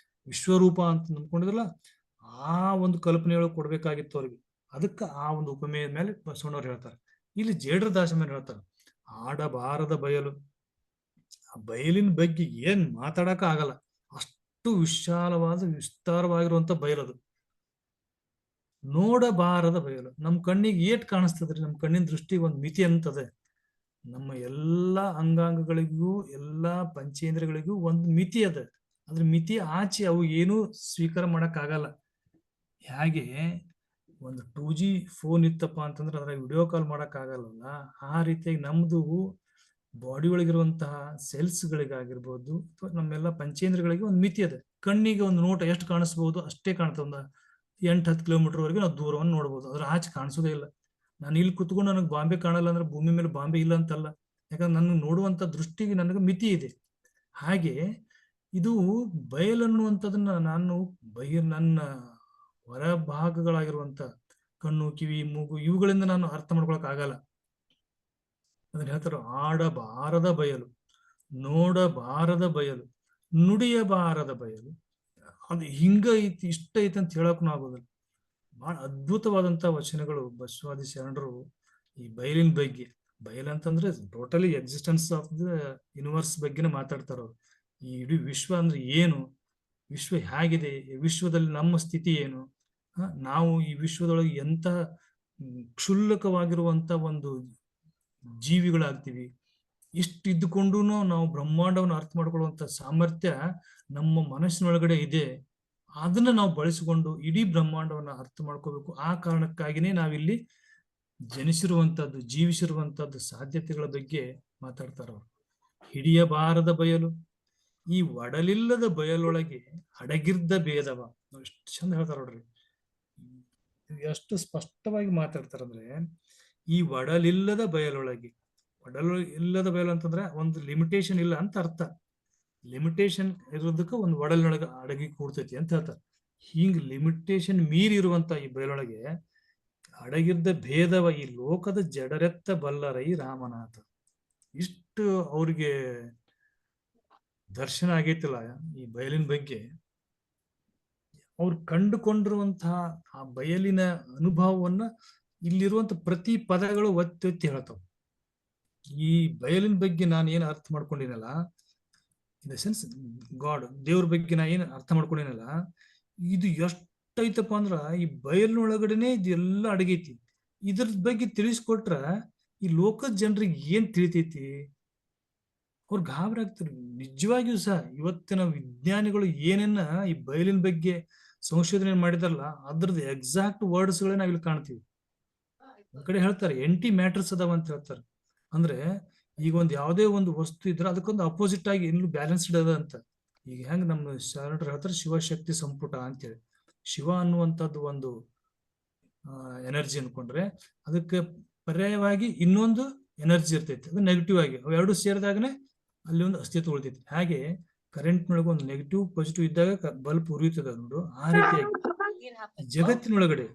ವಿಶ್ವರೂಪ ಅಂತ ನಂಬ್ಕೊಂಡಿದ್ರಲ್ಲ, ಆ ಒಂದು ಕಲ್ಪನೆಯೊಳಗೆ ಕೊಡ್ಬೇಕಾಗಿತ್ತು ಅವ್ರಿಗೆ. ಅದಕ್ಕೆ ಆ ಒಂದು ಉಪಮೆಯ ಮೇಲೆ ಬಸವಣ್ಣವ್ರು ಹೇಳ್ತಾರೆ. ಇಲ್ಲಿ ಜೇಡ್ರ ದಾಸ ಮೇಲೆ ಹೇಳ್ತಾರೆ, ಆಡಬಾರದ ಬಯಲು. ಆ ಬಯಲಿನ ಬಗ್ಗೆ ಏನ್ ಮಾತಾಡಕ ಆಗಲ್ಲ, ಅಷ್ಟು ವಿಶಾಲವಾದ ವಿಸ್ತಾರವಾಗಿರುವಂತ ಬಯಲದು. ನೋಡಬಾರದ ಬಯಲು, ನಮ್ ಕಣ್ಣಿಗೆ ಏಟ್ ಕಾಣಿಸ್ತದ್ರಿ, ನಮ್ ಕಣ್ಣಿನ ದೃಷ್ಟಿಗೆ ಒಂದು ಮಿತಿ ಅಂತದೆ. ನಮ್ಮ ಎಲ್ಲಾ ಅಂಗಾಂಗಗಳಿಗೂ ಎಲ್ಲಾ ಪಂಚೇಂದ್ರಗಳಿಗೂ ಒಂದು ಮಿತಿ ಅದ. ಅದ್ರ ಮಿತಿ ಆಚೆ ಅವು ಏನೂ ಸ್ವೀಕಾರ ಮಾಡಕ್ ಆಗಲ್ಲ. ಹೇಗೆ ಒಂದು 2G ಫೋನ್ ಇತ್ತಪ್ಪ ಅಂತಂದ್ರೆ ಅದ್ರಾಗ ವಿಡಿಯೋ ಕಾಲ್ ಮಾಡಕ್ ಆಗಲ್ಲ, ಆ ರೀತಿಯಾಗಿ ನಮ್ದು ಬಾಡಿ ಒಳಗಿರುವಂತಹ ಸೆಲ್ಸ್ ಗಳಿಗಾಗಿರ್ಬೋದು ಅಥವಾ ನಮ್ಮೆಲ್ಲ ಪಂಚೇಂದ್ರಗಳಿಗೆ ಒಂದು ಮಿತಿ ಅದ. ಕಣ್ಣಿಗೆ ಒಂದು ನೋಟ ಎಷ್ಟು ಕಾಣಿಸ್ಬಹುದು ಅಷ್ಟೇ ಕಾಣ್ತದೆ. ಒಂದು 8-10 ಕಿಲೋಮೀಟರ್ ವರೆಗೆ ನಾವು ದೂರವನ್ನು ನೋಡ್ಬೋದು, ಅದ್ರ ಆಚೆ ಕಾಣಿಸೋದೇ ಇಲ್ಲ. ನಾನು ಇಲ್ಲಿ ಕುತ್ಕೊಂಡು ನನಗೆ ಬಾಂಬೆ ಕಾಣಲ್ಲ ಅಂದ್ರೆ ಭೂಮಿ ಮೇಲೆ ಬಾಂಬೆ ಇಲ್ಲ ಅಂತಲ್ಲ, ಯಾಕಂದ್ರೆ ನನಗೆ ನೋಡುವಂತ ದೃಷ್ಟಿಗೆ ನನಗೆ ಮಿತಿ ಇದೆ. ಹಾಗೆ ಇದು ಬಯಲನ್ನುವಂಥದನ್ನ ನಾನು ನನ್ನ ಹೊರಭಾಗಗಳಾಗಿರುವಂತ ಕಣ್ಣು, ಕಿವಿ, ಮೂಗು ಇವುಗಳಿಂದ ನಾನು ಅರ್ಥ ಮಾಡ್ಕೊಳಕ್ ಆಗಲ್ಲ. ಅದನ್ನ ಹೇಳ್ತಾರ, ಆಡಬಾರದ ಬಯಲು, ನೋಡಬಾರದ ಬಯಲು, ನುಡಿಯಬಾರದ ಬಯಲು. ಅದು ಹಿಂಗ ಐತಿ, ಇಷ್ಟ ಐತಿ ಅಂತ ಹೇಳಕ್ಕೂ ಆಗೋದಿಲ್ಲ. ಬಹಳ ಅದ್ಭುತವಾದಂತಹ ವಚನಗಳು ಬಸವಾದಿ ಶರಣರು ಈ ಬಯಲಿನ ಬಗ್ಗೆ. ಬಯಲಂತಂದ್ರೆ totally existence of the universe ಬಗ್ಗೆನೇ ಮಾತಾಡ್ತಾರ ಅವ್ರು. ಈ ಇಡೀ ವಿಶ್ವ ಅಂದ್ರೆ ಏನು, ವಿಶ್ವ ಹೇಗಿದೆ, ವಿಶ್ವದಲ್ಲಿ ನಮ್ಮ ಸ್ಥಿತಿ ಏನು, ನಾವು ಈ ವಿಶ್ವದೊಳಗೆ ಎಂತ ಕ್ಷುಲ್ಲಕವಾಗಿರುವಂತ ಒಂದು ಜೀವಿಗಳಾಗ್ತೀವಿ. ಇಷ್ಟು ಇದ್ದುಕೊಂಡು ನಾವು ಬ್ರಹ್ಮಾಂಡವನ್ನು ಅರ್ಥ ಮಾಡ್ಕೊಳ್ಳುವಂತ ಸಾಮರ್ಥ್ಯ ನಮ್ಮ ಮನಸ್ಸಿನೊಳಗಡೆ ಇದೆ. ಅದನ್ನ ನಾವು ಬಳಸಿಕೊಂಡು ಇಡೀ ಬ್ರಹ್ಮಾಂಡವನ್ನ ಅರ್ಥ ಮಾಡ್ಕೋಬೇಕು. ಆ ಕಾರಣಕ್ಕಾಗಿನೇ ನಾವಿಲ್ಲಿ ಜನಿಸಿರುವಂತದ್ದು, ಜೀವಿಸಿರುವಂತದ್ದು ಸಾಧ್ಯತೆಗಳ ಬಗ್ಗೆ ಮಾತಾಡ್ತಾರ ಅವರು. ಹಿಡಿಯಬಾರದ ಬಯಲು, ಈ ಒಡಲಿಲ್ಲದ ಬಯಲೊಳಗೆ ಅಡಗಿರ್ದ ಭೇದವ. ಎಷ್ಟು ಚಂದ ಹೇಳ್ತಾರ ನೋಡ್ರಿ, ಎಷ್ಟು ಸ್ಪಷ್ಟವಾಗಿ ಮಾತಾಡ್ತಾರಂದ್ರೆ, ಈ ಒಡಲಿಲ್ಲದ ಬಯಲೊಳಗೆ, ಒಡಲು ಇಲ್ಲದ ಬಯಲು ಅಂತಂದ್ರೆ ಒಂದು ಲಿಮಿಟೇಷನ್ ಇಲ್ಲ ಅಂತ ಅರ್ಥ. ಲಿಮಿಟೇಷನ್ ಇರೋದಕ್ಕೆ ಒಂದು ಒಡಲಿನೊಳಗೆ ಅಡಗಿ ಕೂಡ್ತೈತಿ ಅಂತ ಹೇಳ್ತಾರೆ. ಹಿಂಗ್ ಲಿಮಿಟೇಷನ್ ಮೀರಿ ಇರುವಂತ ಈ ಬಯಲೊಳಗೆ ಅಡಗಿದ್ದ ಭೇದವ ಈ ಲೋಕದ ಜಡರೆತ್ತ ಬಲ್ಲರೈ ರಾಮನಾಥ. ಇಷ್ಟು ಅವ್ರಿಗೆ ದರ್ಶನ ಆಗೈತಿಲ್ಲ ಈ ಬಯಲಿನ ಬಗ್ಗೆ. ಅವ್ರು ಕಂಡುಕೊಂಡಿರುವಂತಹ ಆ ಬಯಲಿನ ಅನುಭವವನ್ನ ಇಲ್ಲಿರುವಂತ ಪ್ರತಿ ಪದಗಳು ಒತ್ತಿ ಒತ್ತಿ ಹೇಳ್ತಾವ. ಈ ಬಯಲಿನ ಬಗ್ಗೆ ನಾನು ಏನು ಅರ್ಥ ಮಾಡ್ಕೊಂಡಿನಲ್ಲ, ಇನ್ ದ ಸೆನ್ಸ್ ಗಾಡ್, ದೇವ್ರ ಬಗ್ಗೆ ನಾ ಏನು ಅರ್ಥ ಮಾಡ್ಕೊಂಡಿನಲ್ಲ, ಇದು ಎಷ್ಟೈತಪ್ಪ ಅಂದ್ರ ಈ ಬಯಲಿನೊಳಗಡೆನೆ ಇದೆಲ್ಲ ಅಡಗೈತಿ. ಇದ್ರ ಬಗ್ಗೆ ತಿಳಿಸ್ಕೊಟ್ರ ಈ ಲೋಕದ ಜನರಿಗೆ ಏನ್ ತಿಳಿತೈತಿ, ಅವ್ರು ಗಾಬರಿ ಆಗ್ತಾರೆ. ನಿಜವಾಗಿಯೂ ಸಹ ಇವತ್ತಿನ ವಿಜ್ಞಾನಿಗಳು ಏನೇನ ಈ ಬಯಲಿನ ಬಗ್ಗೆ ಸಂಶೋಧನೆ ಮಾಡಿದಾರಲ್ಲ, ಅದ್ರದ್ದು ಎಕ್ಸಾಕ್ಟ್ ವರ್ಡ್ಸ್ ಗಳೇ ನಾವಿಲ್ಲಿ ಕಾಣ್ತೀವಿ. ಒಂದ್ ಕಡೆ ಹೇಳ್ತಾರೆ ಎಂಟಿ ಮ್ಯಾಟರ್ಸ್ ಅದಾವ ಅಂತ ಹೇಳ್ತಾರೆ. ಅಂದ್ರೆ ಈಗ ಒಂದ್ ಯಾವುದೇ ಒಂದು ವಸ್ತು ಇದ್ರೆ ಅದಕ್ಕೊಂದು ಅಪೋಸಿಟ್ ಆಗಿ ಇನ್ನು ಬ್ಯಾಲೆನ್ಸ್ಡ್ ಅದ ಅಂತ. ಈಗ ಹೆಂಗ್ ನಮ್ಮ ಶರಣರು ಹೇಳ್ತಾರೆ ಶಿವಶಕ್ತಿ ಸಂಪುಟ ಅಂತೇಳಿ. ಶಿವ ಅನ್ನುವಂಥದ್ದು ಒಂದು ಎನರ್ಜಿ ಅನ್ಕೊಂಡ್ರೆ ಅದಕ್ಕೆ ಪರ್ಯಾಯವಾಗಿ ಇನ್ನೊಂದು ಎನರ್ಜಿ ಇರ್ತೈತಿ, ಅದು ನೆಗೆಟಿವ್ ಆಗಿ. ಅವೆರಡು ಸೇರಿದಾಗನೇ ಅಲ್ಲಿ ಒಂದು ಅಸ್ತಿತ್ವ ಉಳಿತೈತಿ. ಹಾಗೆ ಕರೆಂಟ್ನೊಳಗೆ ಒಂದು ನೆಗೆಟಿವ್ ಪಾಸಿಟಿವ್ ಇದ್ದಾಗ ಬಲ್ಬ್ ಉರಿಯುತ್ತದೆ ನೋಡು. ಆ ರೀತಿಯಾಗಿ ಜಗತ್ತಿನೊಳಗಡೆ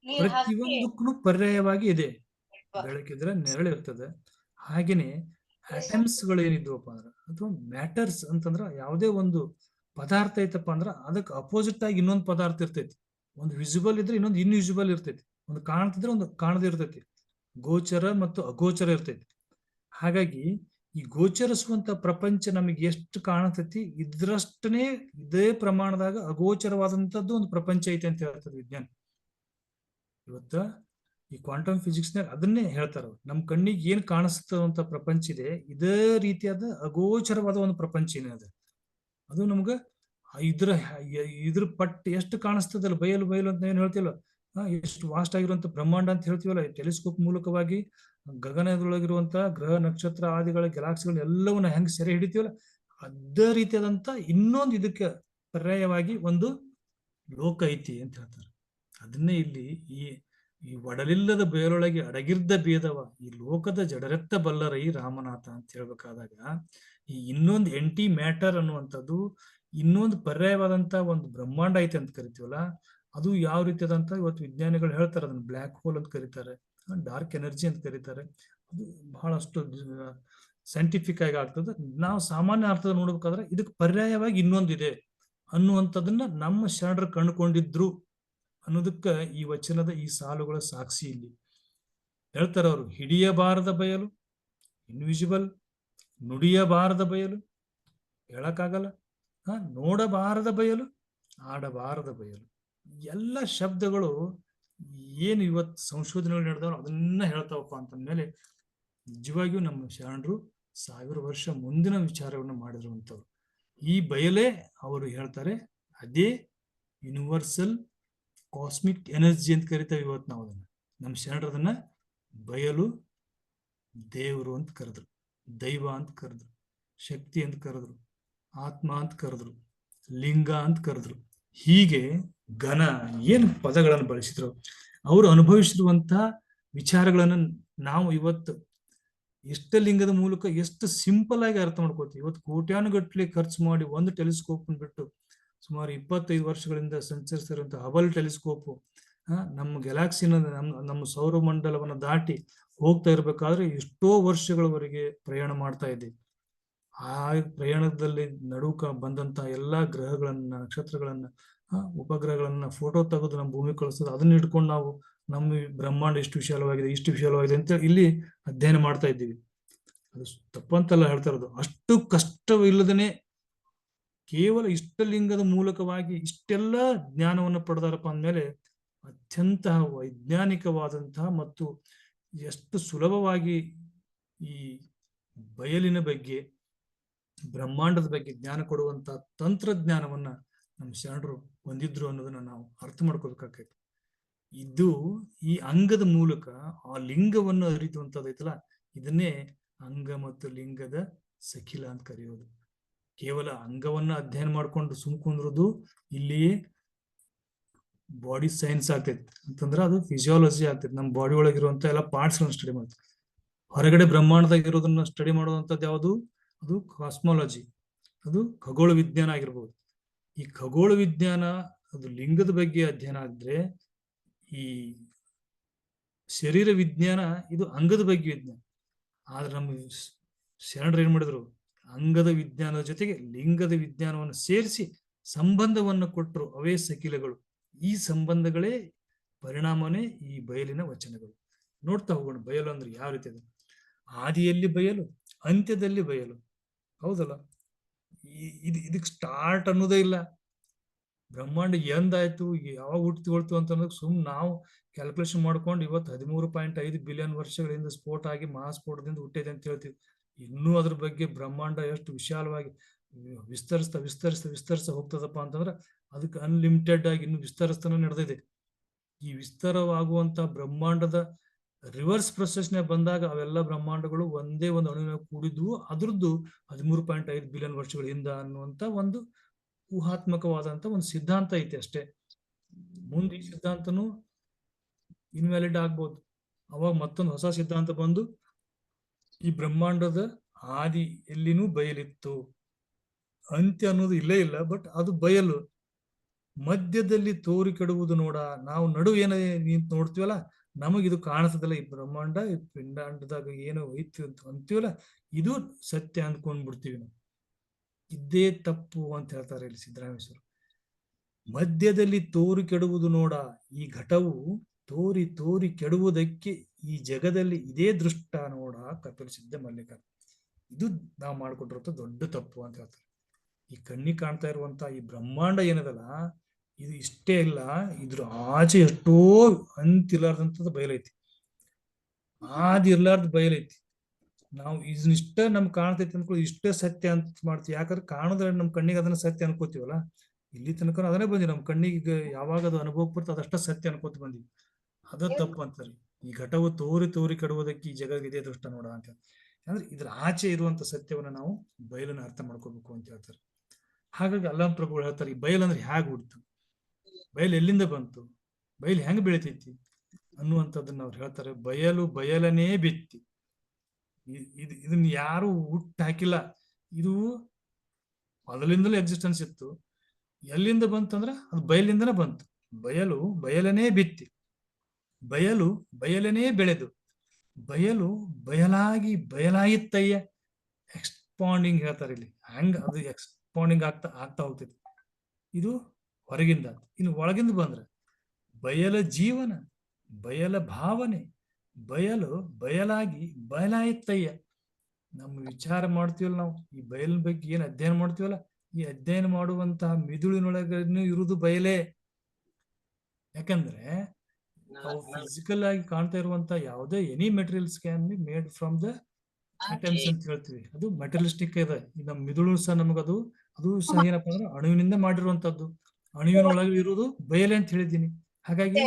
ಪ್ರತಿಯೊಂದಕ್ಕೂ ಪರ್ಯಾಯವಾಗಿ ಇದೆ. ಬೆಳಕಿದ್ರೆ ನೆರಳಿರ್ತದೆ. ಹಾಗೇನೆ ಆಟಮ್ಸ್ ಗಳು ಏನಿದ್ವಪ್ಪ ಅಂದ್ರ ಅಥವಾ ಮ್ಯಾಟರ್ಸ್ ಅಂತಂದ್ರ ಯಾವುದೇ ಒಂದು ಪದಾರ್ಥ ಐತಪ್ಪ ಅಂದ್ರ ಅದಕ್ಕೆ ಅಪೋಸಿಟ್ ಆಗಿ ಇನ್ನೊಂದು ಪದಾರ್ಥ ಇರ್ತೈತಿ. ಒಂದು ವಿಸಿಬಲ್ ಇದ್ರೆ ಇನ್ನೊಂದು ಇನ್ವಿಸಿಬಲ್ ಇರ್ತೈತಿ. ಒಂದು ಕಾಣ್ತಿದ್ರೆ ಒಂದು ಕಾಣದೇ ಇರ್ತೈತಿ. ಗೋಚರ ಮತ್ತು ಅಗೋಚರ ಇರ್ತೈತಿ. ಹಾಗಾಗಿ ಈ ಗೋಚರಿಸುವಂತ ಪ್ರಪಂಚ ನಮಗೆ ಎಷ್ಟು ಕಾಣತೈತಿ ಇದ್ರಷ್ಟನೇ ಇದೇ ಪ್ರಮಾಣದಾಗ ಅಗೋಚರವಾದಂತದ್ದು ಒಂದು ಪ್ರಪಂಚ ಐತೆ ಅಂತ ಹೇಳ್ತದೆ ವಿಜ್ಞಾನ. ಇವತ್ತ ಈ ಕ್ವಾಂಟಮ್ ಫಿಸಿಕ್ಸ್ ನಾಗ ಅದನ್ನೇ ಹೇಳ್ತಾರ. ನಮ್ ಕಣ್ಣಿಗೆ ಏನ್ ಕಾಣಿಸ್ತದಂತ ಪ್ರಪಂಚ ಇದೆ, ಇದೇ ರೀತಿಯಾದ ಅಗೋಚರವಾದ ಒಂದು ಪ್ರಪಂಚ ಏನಿದೆ ಅದು ನಮ್ಗ ಇದ್ರ ಪಟ್ಟು ಎಷ್ಟು ಕಾಣಿಸ್ತದಲ್ಲ, ಬಯಲು ಬಯಲು ಅಂತ ಏನ್ ಹೇಳ್ತೀವಲ್ಲ, ಎಷ್ಟು ವಾಸ್ಟ್ ಆಗಿರುವಂತ ಬ್ರಹ್ಮಾಂಡ ಅಂತ ಹೇಳ್ತೀವಲ್ಲ, ಟೆಲಿಸ್ಕೋಪ್ ಮೂಲಕವಾಗಿ ಗಗನದೊಳಗಿರುವಂತ ಗ್ರಹ ನಕ್ಷತ್ರ ಆದಿಗಳ ಗ್ಯಾಲಾಕ್ಸಿಗಳ ಎಲ್ಲವನ್ನ ಹೆಂಗ್ ಸೆರೆ ಹಿಡಿತೀವಲ್ಲ, ಅದೇ ರೀತಿಯಾದಂತ ಇನ್ನೊಂದು ಇದಕ್ಕೆ ಪರ್ಯಾಯವಾಗಿ ಒಂದು ಲೋಕ ಐತಿ ಅಂತ ಹೇಳ್ತಾರೆ. ಅದನ್ನೇ ಇಲ್ಲಿ ಈ ಒಡಲಿಲ್ಲದ ಬೇರೊಳಗೆ ಅಡಗಿರ್ದ ಭೇದವ ಈ ಲೋಕದ ಜಡರೆತ್ತ ಬಲ್ಲರೈ ರಾಮನಾಥ ಅಂತ ಹೇಳ್ಬೇಕಾದಾಗ, ಈ ಇನ್ನೊಂದು ಎಂಟಿ ಮ್ಯಾಟರ್ ಅನ್ನುವಂಥದ್ದು ಇನ್ನೊಂದು ಪರ್ಯಾಯವಾದಂತ ಒಂದು ಬ್ರಹ್ಮಾಂಡ ಐತೆ ಅಂತ ಕರಿತೀವಲ್ಲ, ಅದು ಯಾವ ರೀತಿಯಾದಂತ ಇವತ್ತು ವಿಜ್ಞಾನಿಗಳು ಹೇಳ್ತಾರೆ. ಅದನ್ನ ಬ್ಲ್ಯಾಕ್ ಹೋಲ್ ಅಂತ ಕರೀತಾರೆ, ಡಾರ್ಕ್ ಎನರ್ಜಿ ಅಂತ ಕರೀತಾರೆ. ಅದು ಬಹಳಷ್ಟು ಸೈಂಟಿಫಿಕ್ ಆಗಿ ಆಗ್ತದೆ. ನಾವು ಸಾಮಾನ್ಯ ಅರ್ಥದ ನೋಡ್ಬೇಕಾದ್ರೆ ಇದಕ್ಕೆ ಪರ್ಯಾಯವಾಗಿ ಇನ್ನೊಂದಿದೆ ಅನ್ನುವಂಥದ್ದನ್ನ ನಮ್ಮ ಶರಣರು ಕಂಡುಕೊಂಡಿದ್ರು ಅನ್ನೋದಕ್ಕ ಈ ವಚನದ ಈ ಸಾಲುಗಳ ಸಾಕ್ಷಿ. ಇಲ್ಲಿ ಹೇಳ್ತಾರೆ ಅವರು, ಹಿಡಿಯಬಾರದ ಬಯಲು ಇನ್ವಿಸಿಬಲ್, ನುಡಿಯಬಾರದ ಬಯಲು ಹೇಳಕ್ಕಾಗಲ್ಲ, ನೋಡಬಾರದ ಬಯಲು ಆಡಬಾರದ ಬಯಲು. ಎಲ್ಲ ಶಬ್ದಗಳು ಏನು ಇವತ್ತು ಸಂಶೋಧನೆಗಳು ನಡೆದವರು ಅದನ್ನ ಹೇಳ್ತಾವಪ್ಪ ಅಂತಂದ್ಮೇಲೆ ನಿಜವಾಗಿಯೂ ನಮ್ಮ ಶರಣರು 1000 ವರ್ಷ ಮುಂದಿನ ವಿಚಾರವನ್ನು ಮಾಡಿರುವಂಥವ್ರು. ಈ ಬಯಲೇ ಅವರು ಹೇಳ್ತಾರೆ ಅದೇ ಯೂನಿವರ್ಸಲ್ ಕಾಸ್ಮಿಕ್ ಎನರ್ಜಿ ಅಂತ ಕರಿತೇವೆ ಇವತ್ತು ನಾವು ಅದನ್ನ. ನಮ್ಮ ಶರಣರು ಅದನ್ನ ಬಯಲು ದೇವರು ಅಂತ ಕರೆದ್ರು, ದೈವ ಅಂತ ಕರೆದ್ರು, ಶಕ್ತಿ ಅಂತ ಕರೆದ್ರು, ಆತ್ಮ ಅಂತ ಕರೆದ್ರು, ಲಿಂಗ ಅಂತ ಕರೆದ್ರು. ಹೀಗೆ ಘನ ಏನು ಪದಗಳನ್ನು ಬಳಸಿದ್ರು. ಅವರು ಅನುಭವಿಸಿರುವಂತಹ ವಿಚಾರಗಳನ್ನ ನಾವು ಇವತ್ತು ಇಷ್ಟಲಿಂಗದ ಮೂಲಕ ಎಷ್ಟು ಸಿಂಪಲ್ ಆಗಿ ಅರ್ಥ ಮಾಡ್ಕೋತೀವಿ. ಇವತ್ತು ಕೋಟ್ಯಾನುಗಟ್ಟಲೆ ಖರ್ಚು ಮಾಡಿ ಒಂದು ಟೆಲಿಸ್ಕೋಪ್ ಬಿಟ್ಟು ಸುಮಾರು 25 ವರ್ಷಗಳಿಂದ ಸಂಚರಿಸಿರುವಂತಹ ಹಬಲ್ ಟೆಲಿಸ್ಕೋಪ್ ನಮ್ಮ ಗ್ಯಾಲಾಕ್ಸಿನ ನಮ್ಮ ಸೌರಮಂಡಲವನ್ನು ದಾಟಿ ಹೋಗ್ತಾ ಇರ್ಬೇಕಾದ್ರೆ ಎಷ್ಟೋ ವರ್ಷಗಳವರೆಗೆ ಪ್ರಯಾಣ ಮಾಡ್ತಾ ಇದ್ದೀವಿ. ಆ ಪ್ರಯಾಣದಲ್ಲಿ ನಡುಕ ಬಂದಂತ ಎಲ್ಲಾ ಗ್ರಹಗಳನ್ನ, ನಕ್ಷತ್ರಗಳನ್ನ, ಉಪಗ್ರಹಗಳನ್ನ ಫೋಟೋ ತೆಗೆದು ನಮ್ಮ ಭೂಮಿ ಕಳಿಸೋದು, ಅದನ್ನ ಇಟ್ಕೊಂಡು ನಾವು ನಮ್ಮ ಬ್ರಹ್ಮಾಂಡ ಇಷ್ಟು ವಿಶಾಲವಾಗಿದೆ, ಇಷ್ಟು ವಿಶಾಲವಾಗಿದೆ ಅಂತ ಇಲ್ಲಿ ಅಧ್ಯಯನ ಮಾಡ್ತಾ ಇದ್ದೀವಿ. ಅದು ತಪ್ಪಂತೆಲ್ಲ ಹೇಳ್ತಾ ಇರೋದು. ಅಷ್ಟು ಕಷ್ಟವಿಲ್ಲದೇನೆ ಕೇವಲ ಇಷ್ಟಲಿಂಗದ ಮೂಲಕವಾಗಿ ಇಷ್ಟೆಲ್ಲ ಜ್ಞಾನವನ್ನು ಪಡೆದಾರಪ್ಪ ಅಂದ್ಮೇಲೆ ಅತ್ಯಂತ ವೈಜ್ಞಾನಿಕವಾದಂತಹ ಮತ್ತು ಎಷ್ಟು ಸುಲಭವಾಗಿ ಈ ಬಯಲಿನ ಬಗ್ಗೆ, ಬ್ರಹ್ಮಾಂಡದ ಬಗ್ಗೆ ಜ್ಞಾನ ಕೊಡುವಂತ ತಂತ್ರಜ್ಞಾನವನ್ನ ನಮ್ಮ ಶರಣರು ಹೊಂದಿದ್ರು ಅನ್ನೋದನ್ನ ನಾವು ಅರ್ಥ ಮಾಡ್ಕೋಬೇಕಾಗೈತಿ. ಇದು ಈ ಅಂಗದ ಮೂಲಕ ಆ ಲಿಂಗವನ್ನು ಅರಿತುವಂತದೈತಲ್ಲ, ಇದನ್ನೇ ಅಂಗ ಮತ್ತು ಲಿಂಗದ ಸಖಿಲ ಅಂತ ಕರೆಯೋದು. ಕೇವಲ ಅಂಗವನ್ನ ಅಧ್ಯಯನ ಮಾಡ್ಕೊಂಡು ಸುಮ್ಕುಂದ್ರದು ಇಲ್ಲಿಯೇ ಬಾಡಿ ಸೈನ್ಸ್ ಆಗ್ತೈತಿ ಅಂತಂದ್ರೆ ಅದು ಫಿಸಿಯಾಲಜಿ ಆಗ್ತೈತಿ. ನಮ್ಮ ಬಾಡಿ ಒಳಗಿರುವಂತ ಎಲ್ಲ ಪಾರ್ಟ್ಸ್ ಗಳನ್ನ ಸ್ಟಡಿ ಮಾಡ್ತೀವಿ. ಹೊರಗಡೆ ಬ್ರಹ್ಮಾಂಡದಾಗ ಇರೋದನ್ನ ಸ್ಟಡಿ ಮಾಡುವಂತದ್ದು ಯಾವುದು? ಅದು ಕಾಸ್ಮಾಲಜಿ, ಅದು ಖಗೋಳ ವಿಜ್ಞಾನ ಆಗಿರ್ಬೋದು. ಈ ಖಗೋಳ ವಿಜ್ಞಾನ ಅದು ಲಿಂಗದ ಬಗ್ಗೆ ಅಧ್ಯಯನ ಆದ್ರೆ, ಈ ಶರೀರ ವಿಜ್ಞಾನ ಇದು ಅಂಗದ ಬಗ್ಗೆ ವಿಜ್ಞಾನ. ಆದ್ರೆ ನಮ್ಮ ಶರಣರು ಏನ್ ಮಾಡಿದ್ರು, ಅಂಗದ ವಿಜ್ಞಾನದ ಜೊತೆಗೆ ಲಿಂಗದ ವಿಜ್ಞಾನವನ್ನು ಸೇರಿಸಿ ಸಂಬಂಧವನ್ನು ಕೊಟ್ಟರು. ಅವೇ ಸಕಿಲಗಳು. ಈ ಸಂಬಂಧಗಳೇ ಪರಿಣಾಮನೇ ಈ ಬಯಲಿನ ವಚನಗಳು. ನೋಡ್ತಾ ಹೋಗೋಣ ಬಯಲು ಅಂದ್ರೆ ಯಾವ ರೀತಿ ಇದೆ. ಆದಿಯಲ್ಲಿ ಬಯಲು, ಅಂತ್ಯದಲ್ಲಿ ಬಯಲು. ಹೌದಲ್ಲ? ಇದಕ್ಕೆ ಸ್ಟಾರ್ಟ್ ಅನ್ನೋದೇ ಇಲ್ಲ. ಬ್ರಹ್ಮಾಂಡ ಎಂದಾಯ್ತು, ಯಾವಾಗ ಹುಟ್ಟಿಕೊಳ್ತು ಅಂತಂದ್ರೆ ಸುಮ್ ನಾವು ಕ್ಯಾಲ್ಕುಲೇಷನ್ ಮಾಡ್ಕೊಂಡು ಇವತ್ತು 13.5 ಬಿಲಿಯನ್ ವರ್ಷಗಳಿಂದ ಸ್ಫೋಟ ಆಗಿ ಮಹಾಸ್ಫೋಟದಿಂದ ಹುಟ್ಟಿದೆ ಅಂತ ಹೇಳ್ತೀವಿ. ಇನ್ನೂ ಅದ್ರ ಬಗ್ಗೆ ಬ್ರಹ್ಮಾಂಡ ಎಷ್ಟು ವಿಶಾಲವಾಗಿ ವಿಸ್ತರಿಸ್ತಾ ಹೋಗ್ತದಪ್ಪ ಅಂತಂದ್ರೆ ಅದಕ್ಕೆ ಅನ್ಲಿಮಿಟೆಡ್ ಆಗಿ ಇನ್ನು ವಿಸ್ತರಿಸ್ತಾನೆ ನಡೆದಿದೆ. ಈ ವಿಸ್ತಾರವಾಗುವಂತ ಬ್ರಹ್ಮಾಂಡದ ರಿವರ್ಸ್ ಪ್ರೊಸೆಸ್ನೇ ಬಂದಾಗ ಅವೆಲ್ಲ ಬ್ರಹ್ಮಾಂಡಗಳು ಒಂದೇ ಒಂದು ಅಣುವಿನ ಕೂಡಿದ್ವು. ಅದ್ರದ್ದು 13.5 ಬಿಲಿಯನ್ ವರ್ಷಗಳಿಂದ ಅನ್ನುವಂತ ಒಂದು ಊಹಾತ್ಮಕವಾದಂತ ಒಂದು ಸಿದ್ಧಾಂತ ಐತೆ ಅಷ್ಟೇ. ಮುಂದೆ ಈ ಸಿದ್ಧಾಂತನು ಇನ್ವ್ಯಾಲಿಡ್ ಆಗ್ಬೋದು. ಅವಾಗ ಮತ್ತೊಂದು ಹೊಸ ಸಿದ್ಧಾಂತ ಬಂದು ಈ ಬ್ರಹ್ಮಾಂಡದ ಆದಿ ಎಲ್ಲಿನೂ ಬಯಲಿತ್ತು ಅಂತ್ಯ ಅನ್ನೋದು ಇಲ್ಲೇ ಇಲ್ಲ. ಬಟ್ ಅದು ಬಯಲು. ಮಧ್ಯದಲ್ಲಿ ತೋರಿ ಕೆಡುವುದು ನೋಡ. ನಾವು ನಡುವೆ ಏನ ನಿಂತ ನೋಡ್ತೀವಲ್ಲ, ನಮಗಿದು ಕಾಣಿಸೋದಿಲ್ಲ. ಈ ಬ್ರಹ್ಮಾಂಡ, ಈ ಪಿಂಡಾಂಡದಾಗ ಏನು ಐತಿ ಅಂತ ಅಂತೀವಲ್ಲ, ಇದು ಸತ್ಯ ಅಂದ್ಕೊಂಡ್ಬಿಡ್ತೀವಿ ನಾವು. ಇದೇ ತಪ್ಪು ಅಂತ ಹೇಳ್ತಾರೆ ಇಲ್ಲಿ ಸಿದ್ದರಾಮೇಶ್ವರ. ಮಧ್ಯದಲ್ಲಿ ತೋರಿ ಕೆಡುವುದು ನೋಡ. ಈ ಘಟವು ತೋರಿ ತೋರಿ ಕೆಡುವುದಕ್ಕೆ ಈ ಜಗದಲ್ಲಿ ಇದೇ ದೃಷ್ಟ ನೋಡ ಕಪಿಲ ಸಿದ್ಧ ಮಲ್ಲಿಕ. ಇದು ನಾವು ಮಾಡ್ಕೊಟ್ಟಿರೋ ದೊಡ್ಡ ತಪ್ಪು ಅಂತ ಹೇಳ್ತಾರೆ. ಈ ಕಣ್ಣಿಗೆ ಕಾಣ್ತಾ ಇರುವಂತ ಈ ಬ್ರಹ್ಮಾಂಡ ಏನದಲ್ಲ, ಇದು ಇಷ್ಟೇ ಇಲ್ಲ, ಇದ್ರ ಆಚೆ ಎಷ್ಟೋ ಅಂತಿರ್ಲಾರ್ದಂಥದ್ದು ಬಯಲೈತಿ. ಆದಿ ಇರ್ಲಾರ್ದ ಬಯಲೈತಿ. ನಾವು ಇದನ್ನಿಷ್ಟ ನಮ್ಗೆ ಕಾಣ್ತೈತಿ ಅನ್ಕೊಳ್ಳಿ, ಇಷ್ಟೇ ಸತ್ಯ ಅಂತ ಮಾಡ್ತೀವಿ. ಯಾಕಂದ್ರೆ ಕಾಣೋದ್ರೆ ನಮ್ ಕಣ್ಣಿಗೆ ಅದನ್ನ ಸತ್ಯ ಅನ್ಕೋತೀವಲ್ಲ. ಇಲ್ಲಿ ತನಕ ಅದನ್ನೇ ಬಂದಿ, ನಮ್ ಕಣ್ಣಿಗೆ ಯಾವಾಗ ಅದು ಅನುಭವಕ್ಕೆ ಬರ್ತದೆ ಅದಷ್ಟ ಸತ್ಯ ಅನ್ಕೋತ ಬಂದಿವಿ. ಅದ ತಪ್ಪು ಅಂತಾರೆ. ಈ ಘಟವು ತೋರಿ ತೋರಿ ಕೆಡುವುದಕ್ಕೆ ಈ ಜಗತ್ತಿದೆ ದೃಷ್ಟ ನೋಡ ಅಂತ. ಅಂದ್ರೆ ಇದ್ರ ಆಚೆ ಇರುವಂತ ಸತ್ಯವನ್ನ ನಾವು ಬಯಲನ್ನ ಅರ್ಥ ಮಾಡ್ಕೋಬೇಕು ಅಂತ ಹೇಳ್ತಾರೆ. ಹಾಗಾಗಿ ಅಲ್ಲಮ ಪ್ರಭುಗಳು ಹೇಳ್ತಾರೆ, ಈ ಬಯಲು ಅಂದ್ರೆ ಹೇಗೆ ಹುಡ್ತು, ಬಯಲು ಎಲ್ಲಿಂದ ಬಂತು, ಬಯಲು ಹೆಂಗ್ ಬೆಳಿತೈತಿ ಅನ್ನುವಂಥದ್ದನ್ನ ಅವ್ರು ಹೇಳ್ತಾರೆ. ಬಯಲು ಬಯಲನೇ ಬಿತ್ತಿ. ಇದನ್ನ ಯಾರು ಹುಟ್ಟು ಹಾಕಿಲ್ಲ. ಇದು ಮೊದಲಿಂದಲೂ ಎಕ್ಸಿಸ್ಟೆನ್ಸ್ ಇತ್ತು. ಎಲ್ಲಿಂದ ಬಂತಂದ್ರ ಅದು ಬಯಲಿಂದನೇ ಬಂತು. ಬಯಲು ಬಯಲನೇ ಬಿತ್ತಿ, ಬಯಲು ಬಯಲನೇ ಬೆಳೆದು, ಬಯಲು ಬಯಲಾಗಿ ಬಯಲಾಗಿತ್ತಯ್ಯ. ಎಕ್ಸ್ಪಾಂಡಿಂಗ್ ಹೇಳ್ತಾರೆ ಇಲ್ಲಿ. ಹಂಗ ಅದು ಎಕ್ಸ್ಪಾಂಡಿಂಗ್ ಆಗ್ತಾ ಆಗ್ತಾ ಹೋಗ್ತೈತಿ. ಇದು ಹೊರಗಿಂದ. ಇನ್ನು ಒಳಗಿಂದ ಬಂದ್ರೆ ಬಯಲ ಜೀವನ, ಬಯಲ ಭಾವನೆ, ಬಯಲು ಬಯಲಾಗಿ ಬಯಲಾಯಿತ್ತಯ್ಯ. ನಮ್ಮ ವಿಚಾರ ಮಾಡ್ತೀವಲ್ಲ ನಾವು, ಈ ಬಯಲಿನ ಬಗ್ಗೆ ಏನ್ ಅಧ್ಯಯನ ಮಾಡ್ತೀವಲ್ಲ, ಈ ಅಧ್ಯಯನ ಮಾಡುವಂತಹ ಮಿದುಳಿನೊಳಗನ್ನು ಇರುವುದು ಬಯಲೇ. ಯಾಕಂದ್ರೆ ನಾವು ಫಿಸಿಕಲ್ ಆಗಿ ಕಾಣ್ತಾ ಇರುವಂತ ಯಾವುದೇ any materials can be made from the atoms ಅಂತ ಹೇಳ್ತೀವಿ. ಅದು ಮೆಟೀರಿಯಲಿಸ್ಟಿಕ್ ಇದೆ. ನಮ್ಮ ಮಿದುಳು ಸಹ ನಮಗದು ಅದು ಸಹ ಏನಪ್ಪಾ ಅಂದ್ರೆ ಅಣುವಿನಿಂದ ಮಾಡಿರುವಂತದ್ದು. ಅಣುವಿನೊಳಗೆ ಇರುವುದು ಬಯಲೆ ಅಂತ ಹೇಳಿದ್ದೀನಿ. ಹಾಗಾಗಿ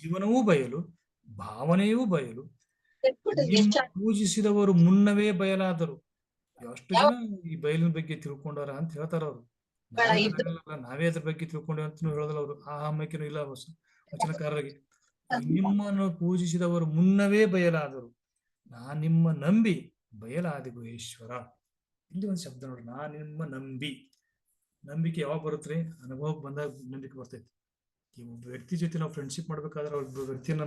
ಜೀವನವೂ ಬಯಲು, ಭಾವನೆಯೂ ಬಯಲು. ನಿಮ್ಮ ಪೂಜಿಸಿದವರು ಮುನ್ನವೇ ಬಯಲಾದರು. ಎಷ್ಟು ಜನ ಈ ಬಯಲಿನ ಬಗ್ಗೆ ತಿಳ್ಕೊಂಡಾರ ಅಂತ ಹೇಳ್ತಾರ ಅವ್ರು. ನಾವೇ ಅದ್ರ ಬಗ್ಗೆ ತಿಳ್ಕೊಂಡೇವೆ ಅಂತ ಹೇಳೋದಲ್ಲ ಅವರು. ಆ ಹಮ್ಮಕಿನೂ ಇಲ್ಲ ವಚನಕಾರರಿಗೆ. ನಿಮ್ಮನ್ನು ಪೂಜಿಸಿದವರು ಮುನ್ನವೇ ಬಯಲಾದರು, ನಾ ನಿಮ್ಮ ನಂಬಿ ಬಯಲಾದಿ ಗುಹೇಶ್ವರ. ಇಲ್ಲಿ ಒಂದು ಶಬ್ದ ನೋಡ್ರಿ, ನಾ ನಿಮ್ಮ ನಂಬಿ. ನಂಬಿಕೆ ಯಾವಾಗ ಬರುತ್ತ್ರಿ? ಅನುಭವಕ್ಕೆ ಬಂದಾಗ ನಂಬಿಕೆ ಬರ್ತೈತಿ. ಈ ಒಬ್ಬ ವ್ಯಕ್ತಿ ಜೊತೆ ನಾವು ಫ್ರೆಂಡ್ಶಿಪ್ ಮಾಡ್ಬೇಕಾದ್ರೆ ಒಬ್ಬ ವ್ಯಕ್ತಿಯನ್ನ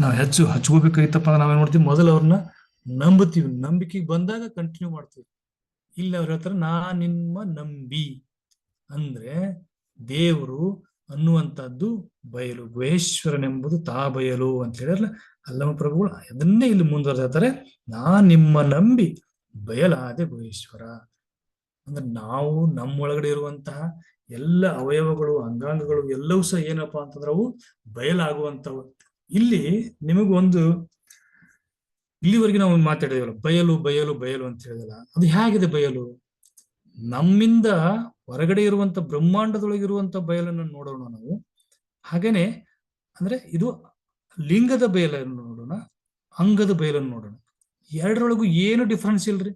ನಾವು ಹೆಚ್ಚು ಹಚ್ಕೋಬೇಕಾಗಿತ್ತಪ್ಪ ಅಂದ್ರೆ ನಾವೇನ್ ಮಾಡ್ತೀವಿ, ಮೊದಲು ಅವ್ರನ್ನ ನಂಬುತ್ತೀವಿ. ನಂಬಿಕೆಗೆ ಬಂದಾಗ ಕಂಟಿನ್ಯೂ ಮಾಡ್ತೀವಿ. ಇಲ್ಲಿ ಅವ್ರು ಹೇಳ್ತಾರೆ, ನಾ ನಿಮ್ಮ ನಂಬಿ ಅಂದ್ರೆ ದೇವರು ಅನ್ನುವಂಥದ್ದು ಬಯಲು, ಗುಹೇಶ್ವರನೆಂಬುದು ತಾ ಬಯಲು ಅಂತ ಹೇಳಿರಲ್ಲ ಅಲ್ಲಮ ಪ್ರಭುಗಳು. ಅದನ್ನೇ ಇಲ್ಲಿ ಮುಂದುವರೆದಿರ್ತಾರೆ, ನಾ ನಿಮ್ಮ ನಂಬಿ ಬಯಲಾದೆ ಗುಹೇಶ್ವರ. ಅಂದ್ರೆ ನಾವು ನಮ್ಮೊಳಗಡೆ ಇರುವಂತಹ ಎಲ್ಲ ಅವಯವಗಳು, ಅಂಗಾಂಗಗಳು ಎಲ್ಲವೂ ಸಹ ಏನಪ್ಪಾ ಅಂತಂದ್ರೆ ಅವು ಬಯಲಾಗುವಂತವು. ಇಲ್ಲಿ ನಿಮಗೊಂದು ಇಲ್ಲಿವರೆಗೆ ನಾವು ಮಾತಾಡಿದೇವಲ್ಲ, ಬಯಲು ಬಯಲು ಬಯಲು ಅಂತ ಹೇಳಿದಲ್ಲ, ಅದು ಹೇಗಿದೆ ಬಯಲು? ನಮ್ಮಿಂದ ಹೊರಗಡೆ ಇರುವಂತ ಬ್ರಹ್ಮಾಂಡದೊಳಗಿರುವಂತ ಬಯಲನ್ನು ನೋಡೋಣ ನಾವು. ಹಾಗೇನೆ ಅಂದ್ರೆ ಇದು ಲಿಂಗದ ಬಯಲನ್ನು ನೋಡೋಣ, ಅಂಗದ ಬಯಲನ್ನು ನೋಡೋಣ. ಎರಡರೊಳಗೂ ಏನು ಡಿಫ್ರೆನ್ಸ್ ಇಲ್ರಿ.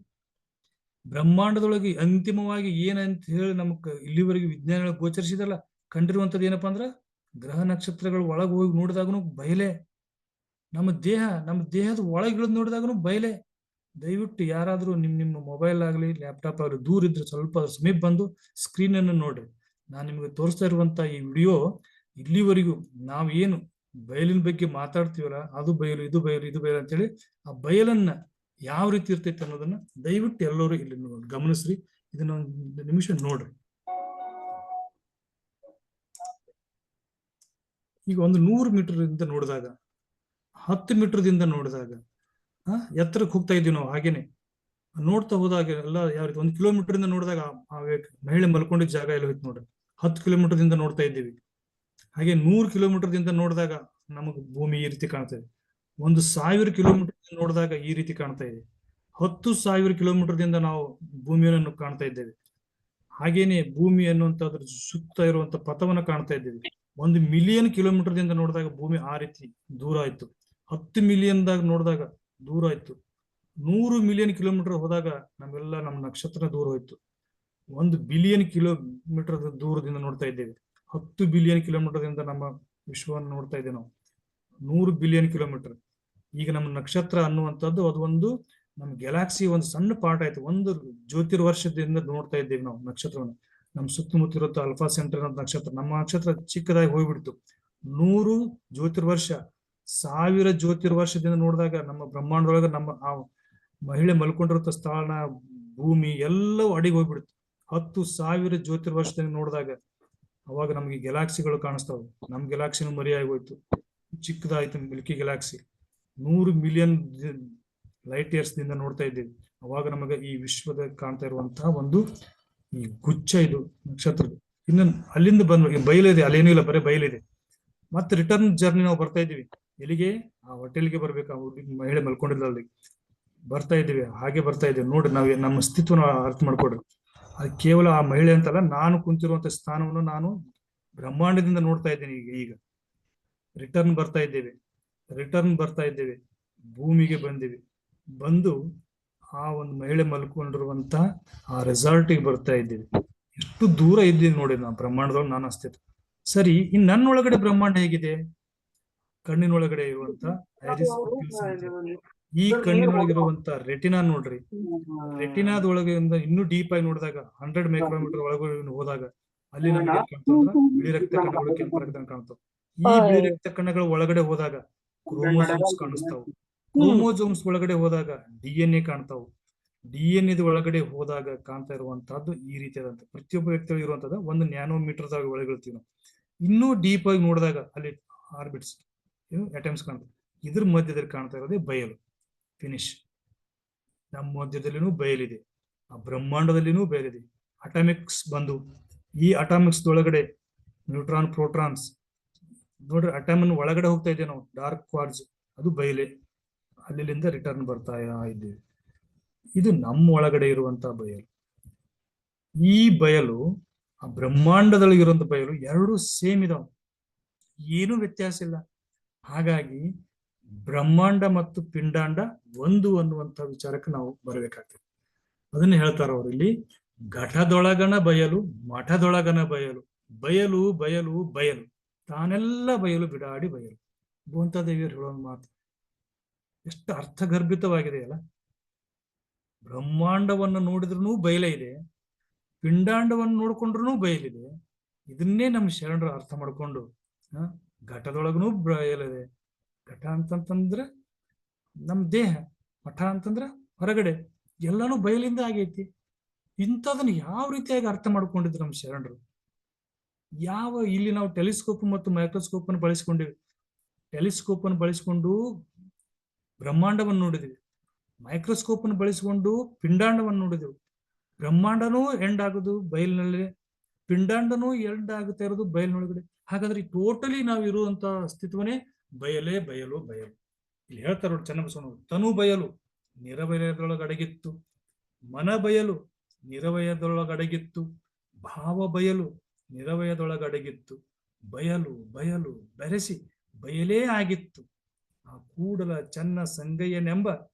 ಬ್ರಹ್ಮಾಂಡದೊಳಗೆ ಅಂತಿಮವಾಗಿ ಏನಂತ ಹೇಳಿ ನಮಗ್ ಇಲ್ಲಿವರೆಗೆ ವಿಜ್ಞಾನ ಗೋಚರಿಸಿದಲ್ಲ, ಕಂಡಿರುವಂತದ್ದು ಏನಪ್ಪಾ ಅಂದ್ರ ಗ್ರಹ ನಕ್ಷತ್ರಗಳು ಒಳಗೆ ಹೋಗಿ ನೋಡಿದಾಗನು ಬಯಲೆ. ನಮ್ಮ ದೇಹದ ಒಳಗೆ ಇಳಿದು ನೋಡಿದಾಗನು ಬಯಲೆ. ದಯವಿಟ್ಟು ಯಾರಾದ್ರೂ ನಿಮ್ಮ ಮೊಬೈಲ್ ಆಗಲಿ ಲ್ಯಾಪ್ಟಾಪ್ ಆಗಲಿ ದೂರ ಇದ್ರೆ ಸ್ವಲ್ಪ ಸಮೀಪ ಬಂದು ಸ್ಕ್ರೀನ್ ಅನ್ನು ನೋಡ್ರಿ. ನಾನು ನಿಮ್ಗೆ ತೋರಿಸ್ತಾ ಇರುವಂತ ಈ ವಿಡಿಯೋ ಇಲ್ಲಿವರೆಗೂ ನಾವೇನು ಬಯಲಿನ ಬಗ್ಗೆ ಮಾತಾಡ್ತೀವಲ್ಲ, ಅದು ಬಯಲು, ಇದು ಬಯಲು, ಇದು ಬಯಲು ಅಂತೇಳಿ ಆ ಬಯಲನ್ನ ಯಾವ ರೀತಿ ಇರ್ತೈತೆ ಅನ್ನೋದನ್ನ ದಯವಿಟ್ಟು ಎಲ್ಲರೂ ಇಲ್ಲಿ ಗಮನಿಸ್ರಿ. ಇದನ್ನ ಒಂದು ನಿಮಿಷ ನೋಡ್ರಿ. ಈಗ ಒಂದು 100 ಮೀಟರ್ ಇಂದ ನೋಡಿದಾಗ, 10 ಮೀಟರ್ದಿಂದ ನೋಡಿದಾಗ, ಎತ್ತರಕ್ಕೆ ಹೋಗ್ತಾ ಇದೀವಿ ನಾವು. ಹಾಗೇನೆ ನೋಡ್ತಾ ಹೋದಾಗ ಎಲ್ಲ ಯಾವ ರೀತಿ 1 ಕಿಲೋಮೀಟರ್ ಇಂದ ನೋಡಿದಾಗ ಆ ಮಹಿಳೆ ಮಲ್ಕೊಂಡಿದ್ದ ಜಾಗ ಎಲ್ಲ ಹೋಯ್ತು ನೋಡ್ರಿ. 10 ಕಿಲೋಮೀಟರ್ ದಿಂದ ನೋಡ್ತಾ ಇದ್ದೀವಿ. ಹಾಗೆ 100 ಕಿಲೋಮೀಟರ್ ದಿಂದ ನೋಡಿದಾಗ ನಮಗೆ ಭೂಮಿ ಈ ರೀತಿ ಕಾಣ್ತಾ ಇದೆ. 1000 ಕಿಲೋಮೀಟರ್ ನೋಡಿದಾಗ ಈ ರೀತಿ ಕಾಣ್ತಾ ಇದೆ. 10,000 ಕಿಲೋಮೀಟರ್ ದಿಂದ ನಾವು ಭೂಮಿಯನ್ನು ಕಾಣ್ತಾ ಇದ್ದೇವೆ. ಹಾಗೇನೆ ಭೂಮಿ ಅನ್ನುವಂಥದ್ರ ಸುತ್ತ ಇರುವಂತ ಪಥವನ್ನು ಕಾಣ್ತಾ ಇದ್ದೇವೆ. 1 ಮಿಲಿಯನ್ ಕಿಲೋಮೀಟರ್ ದಿಂದ ನೋಡಿದಾಗ ಭೂಮಿ ಆ ರೀತಿ ದೂರ ಆಯ್ತು. 10 ಮಿಲಿಯನ್ದಾಗ ನೋಡಿದಾಗ ದೂರ ಆಯ್ತು. 100 ಮಿಲಿಯನ್ ಕಿಲೋಮೀಟರ್ ಹೋದಾಗ ನಮ್ಮ ನಕ್ಷತ್ರ ದೂರ ಹೋಯ್ತು. 1 ಬಿಲಿಯನ್ ಕಿಲೋಮೀಟರ್ ದೂರದಿಂದ ನೋಡ್ತಾ ಇದ್ದೇವೆ. 10 ಬಿಲಿಯನ್ ಕಿಲೋಮೀಟರ್ ದಿಂದ ನಮ್ಮ ವಿಶ್ವವನ್ನು ನೋಡ್ತಾ ಇದ್ದೇವೆ ನಾವು. 100 ಬಿಲಿಯನ್ ಕಿಲೋಮೀಟರ್. ಈಗ ನಮ್ಮ ನಕ್ಷತ್ರ ಅನ್ನುವಂಥದ್ದು ಅದು ಒಂದು ನಮ್ ಗ್ಯಾಲಾಕ್ಸಿ ಒಂದು ಸಣ್ಣ ಪಾರ್ಟ್ ಆಯ್ತು. ಒಂದು ಜ್ಯೋತಿರ್ವರ್ಷದಿಂದ ನೋಡ್ತಾ ಇದ್ದೀವಿ ನಾವು ನಕ್ಷತ್ರವನ್ನು. ನಮ್ ಸುತ್ತಮುತ್ತ ಇರುತ್ತ ಅಲ್ಫಾ ಸೆಂಟರ್ ಅಂತ ನಕ್ಷತ್ರ. ನಮ್ಮ ನಕ್ಷತ್ರ ಚಿಕ್ಕದಾಗಿ ಹೋಗ್ಬಿಡ್ತು. 100 ಜ್ಯೋತಿರ್ವರ್ಷ, 1000 ಜ್ಯೋತಿರ್ವರ್ಷದಿಂದ ನೋಡಿದಾಗ ನಮ್ಮ ಬ್ರಹ್ಮಾಂಡದೊಳಗ ನಮ್ಮ ಆ ಮಹಿಳೆ ಮಲ್ಕೊಂಡಿರುತ್ತ ಸ್ಥಳ, ಭೂಮಿ ಎಲ್ಲವೂ ಅಡಿಗೆ ಹೋಗ್ಬಿಡುತ್ತೆ. 10,000 ಜ್ಯೋತಿರ್ವರ್ಷದಿಂದ ನೋಡಿದಾಗ ಅವಾಗ ನಮ್ಗೆ ಗ್ಯಾಲಾಕ್ಸಿಗಳು ಕಾಣಿಸ್ತಾವೆ. ನಮ್ ಗ್ಯಾಲಾಕ್ಸಿನೂ ಮರಿಯಾಗಿ ಹೋಯ್ತು, ಚಿಕ್ಕದಾಯ್ತು milky galaxy. 100 million light years ದಿಂದ ನೋಡ್ತಾ ಇದ್ದೀವಿ. ಅವಾಗ ನಮಗೆ ಈ ವಿಶ್ವದ ಕಾಣ್ತಾ ಇರುವಂತಹ ಒಂದು ಈ ಗುಚ್ಛ ಇದು ನಕ್ಷತ್ರದ. ಇನ್ನು ಅಲ್ಲಿಂದ ಬಂದ್ ಬಯಲಿದೆ, ಅಲ್ಲೇನೂ ಇಲ್ಲ, ಬರೀ ಬಯಲಿದೆ. ಮತ್ತೆ ರಿಟರ್ನ್ ಜರ್ನಿ ನಾವು ಬರ್ತಾ ಇದ್ದೀವಿ. ಎಲ್ಲಿಗೆ? ಆ ಹೋಟೆಲ್ಗೆ ಬರ್ಬೇಕು. ಆ ಮಹಿಳೆ ಮಲ್ಕೊಂಡಿಲ್ಲ ಅಲ್ಲಿ ಬರ್ತಾ ಇದ್ದೀವಿ. ಹಾಗೆ ಬರ್ತಾ ಇದ್ದೀವಿ ನೋಡಿ. ನಾವು ನಮ್ಮ ಅಸ್ತಿತ್ವನ ಅರ್ಥ ಮಾಡ್ಕೊಡ್ರಿ. ಅದು ಕೇವಲ ಆ ಮಹಿಳೆ ಅಂತಲ್ಲ, ನಾನು ಕುಂತಿರುವಂತ ಸ್ಥಾನವನ್ನು ನಾನು ಬ್ರಹ್ಮಾಂಡದಿಂದ ನೋಡ್ತಾ ಇದ್ದೀನಿ. ಈಗ ರಿಟರ್ನ್ ಬರ್ತಾ ಇದ್ದೇವೆ, ಭೂಮಿಗೆ ಬಂದಿವಿ. ಬಂದು ಆ ಒಂದು ಮಹಿಳೆ ಮಲ್ಕೊಂಡಿರುವಂತ ಆ ರೆಸಾರ್ಟಿಗೆ ಬರ್ತಾ ಇದ್ದೀವಿ. ಎಷ್ಟು ದೂರ ಇದ್ದೀವಿ ನೋಡಿ ನಾವು ಬ್ರಹ್ಮಾಂಡದೊಳಗೆ ನಾನು ಅಸ್ತಿತ್ವ. ಸರಿ, ಇನ್ ನನ್ನೊಳಗಡೆ ಬ್ರಹ್ಮಾಂಡ ಹೇಗಿದೆ? ಕಣ್ಣಿನೊಳಗಡೆ ಇರುವಂತ ಐರಿಸ್ ಪುಪಿಲ್ಸ್ ಅಂತ. ಈ ಕಣ್ಣಿನೊಳಗಿರುವಂತ ರೆಟಿನಾ ನೋಡ್ರಿ. ರೆಟಿನಾದೊಳಗೆ ಇನ್ನೂ ಡೀಪ್ ಆಗಿ ನೋಡಿದಾಗ 100 ಮೈಕ್ರೋಮೀಟರ್ ಒಳಗೆ ಹೋದಾಗ ಅಲ್ಲಿ ನಮಗೆ ಕಾಣ್ತಂದ್ರ ಬಿಳಿ ರಕ್ತ ಕಣಗಳು, ಕೆಂಪು ರಕ್ತ ಕಾಣ್ತಾವ. ಈ ಬಿಳಿ ರಕ್ತ ಕಣಗಳ ಒಳಗಡೆ ಹೋದಾಗ ಕ್ರೋಮೋಸೋಮ್ಸ್ ಕಾಣಿಸ್ತಾವು. ಕ್ರೋಮೋಸೋಮ್ಸ್ ಒಳಗಡೆ ಹೋದಾಗ DNA ಕಾಣ್ತಾವು. DNA ಒಳಗಡೆ ಹೋದಾಗ ಕಾಣ್ತಾ ಇರುವಂತಹದ್ದು ಈ ರೀತಿಯಾದಂತ ಪ್ರತಿಯೊಬ್ಬ ವ್ಯಕ್ತಿಗಳು ಇರುವಂತದ್ದು 1 ನ್ಯಾನೋಮೀಟರ್ ಒಳಗಿರ್ತೀವಿ ನಾವು. ಇನ್ನೂ ಡೀಪ್ ಆಗಿ ನೋಡಿದಾಗ ಅಲ್ಲಿ ಆರ್ಬಿಟ್ಸ್, ಅಟಮ್ಸ್ ಕಾಣ್ತವೆ. ಇದ್ರ ಮಧ್ಯದಲ್ಲಿ ಕಾಣ್ತಾ ಇರೋದೇ ಬಯಲು. ಫಿನಿಶ್. ನಮ್ಮ ಮಧ್ಯದಲ್ಲಿನೂ ಬಯಲಿದೆ, ಆ ಬ್ರಹ್ಮಾಂಡದಲ್ಲಿನೂ ಬಯಲಿದೆ. ಅಟಾಮಿಕ್ಸ್ ಬಂದು ಈ ಅಟಾಮಿಕ್ಸ್ ಒಳಗಡೆ ನ್ಯೂಟ್ರಾನ್, ಪ್ರೋಟಾನ್ಸ್ ನೋಡ್ರಿ. ಅಟಾಮನ್ ಒಳಗಡೆ ಹೋಗ್ತಾ ಇದ್ದೇವೆ ನಾವು. ಡಾರ್ಕ್ ಕ್ವಾರ್ಟ್ಸ್ ಅದು ಬಯಲೆ. ಅಲ್ಲಿಂದ ರಿಟರ್ನ್ ಬರ್ತಾ ಇದ್ದೀವಿ. ಇದು ನಮ್ಮ ಒಳಗಡೆ ಇರುವಂತಹ ಬಯಲು. ಈ ಬಯಲು ಆ ಬ್ರಹ್ಮಾಂಡದೊಳಗಿರುವಂತ ಬಯಲು ಎರಡು ಸೇಮ್ ಇದಾವ, ಏನೂ ವ್ಯತ್ಯಾಸ ಇಲ್ಲ. ಹಾಗಾಗಿ ಬ್ರಹ್ಮಾಂಡ ಮತ್ತು ಪಿಂಡಾಂಡ ಒಂದು ಅನ್ನುವಂತ ವಿಚಾರಕ್ಕೆ ನಾವು ಬರಬೇಕಾಗ್ತದೆ. ಅದನ್ನ ಹೇಳ್ತಾರ ಅವರು ಇಲ್ಲಿ. ಘಟದೊಳಗನ ಬಯಲು, ಮಠದೊಳಗನ ಬಯಲು. ಬಯಲು ಬಯಲು ಬಯಲು, ತಾನೆಲ್ಲ ಬಯಲು ಬಿಡಾಡಿ ಬಯಲು. ಗೋಂತಾದೇವಿಯವರು ಹೇಳೋ ಮಾತು ಎಷ್ಟು ಅರ್ಥಗರ್ಭಿತವಾಗಿದೆ ಅಲ್ಲ. ಬ್ರಹ್ಮಾಂಡವನ್ನು ನೋಡಿದ್ರೂ ಬಯಲೇ ಇದೆ, ಪಿಂಡಾಂಡವನ್ನು ನೋಡ್ಕೊಂಡ್ರು ಬಯಲಿದೆ. ಇದನ್ನೇ ನಮ್ಮ ಶರಣರು ಅರ್ಥ ಮಾಡ್ಕೊಂಡು ಘಟದೊಳಗನೂ ಬಯಲಿದೆ. ಘಟ ಅಂತಂತಂದ್ರೆ ನಮ್ ದೇಹ, ಮಠ ಅಂತಂದ್ರ ಹೊರಗಡೆ, ಎಲ್ಲಾನು ಬಯಲಿಂದ ಆಗೈತಿ. ಇಂಥದನ್ನ ಯಾವ ರೀತಿಯಾಗಿ ಅರ್ಥ ಮಾಡ್ಕೊಂಡಿದ್ರು ನಮ್ಮ ಶರಣರು? ಇಲ್ಲಿ ನಾವು ಟೆಲಿಸ್ಕೋಪ್ ಮತ್ತು ಮೈಕ್ರೋಸ್ಕೋಪ್ ಅನ್ನು ಬಳಸಿಕೊಂಡಿವಿ. ಟೆಲಿಸ್ಕೋಪ್ ಅನ್ನು ಬಳಸಿಕೊಂಡು ಬ್ರಹ್ಮಾಂಡವನ್ನು ನೋಡಿದ್ವಿ, ಮೈಕ್ರೋಸ್ಕೋಪ್ ಅನ್ನು ಬಳಸಿಕೊಂಡು ಪಿಂಡಾಂಡವನ್ನು ನೋಡಿದೆವು. ಬ್ರಹ್ಮಾಂಡನೂ ಎಂಡ್ ಆಗೋದು ಬಯಲಿನಲ್ಲಿ, ಪಿಂಡಾಂಡನೂ ಎಂಡ್ ಆಗುತ್ತಾ ಇರೋದು ಬಯಲಿನೊಳಗಡೆ. ಹಾಗಾದ್ರೆ ಟೋಟಲಿ ನಾವು ಇರುವಂತ ಅಸ್ತಿತ್ವನೇ ಬಯಲೇ ಬಯಲು ಬಯಲು. ಇಲ್ಲಿ ಹೇಳ್ತಾರ ನೋಡಿ ಚನ್ನಬಸವಣ್ಣವರು, ತನು ಬಯಲು ನಿರವಯದೊಳಗಡಗಿತ್ತು, ಮನ ಬಯಲು ನಿರವಯದೊಳಗಡಗಿತ್ತು, ಭಾವ ಬಯಲು ನಿರವಯದೊಳಗಡಗಿತ್ತು, ಬಯಲು ಬಯಲು ಬೆರೆಸಿ ಬಯಲೇ ಆಗಿತ್ತು, ಆ ಕೂಡಲ ಚೆನ್ನ ಸಂಗಯ್ಯನೆಂಬ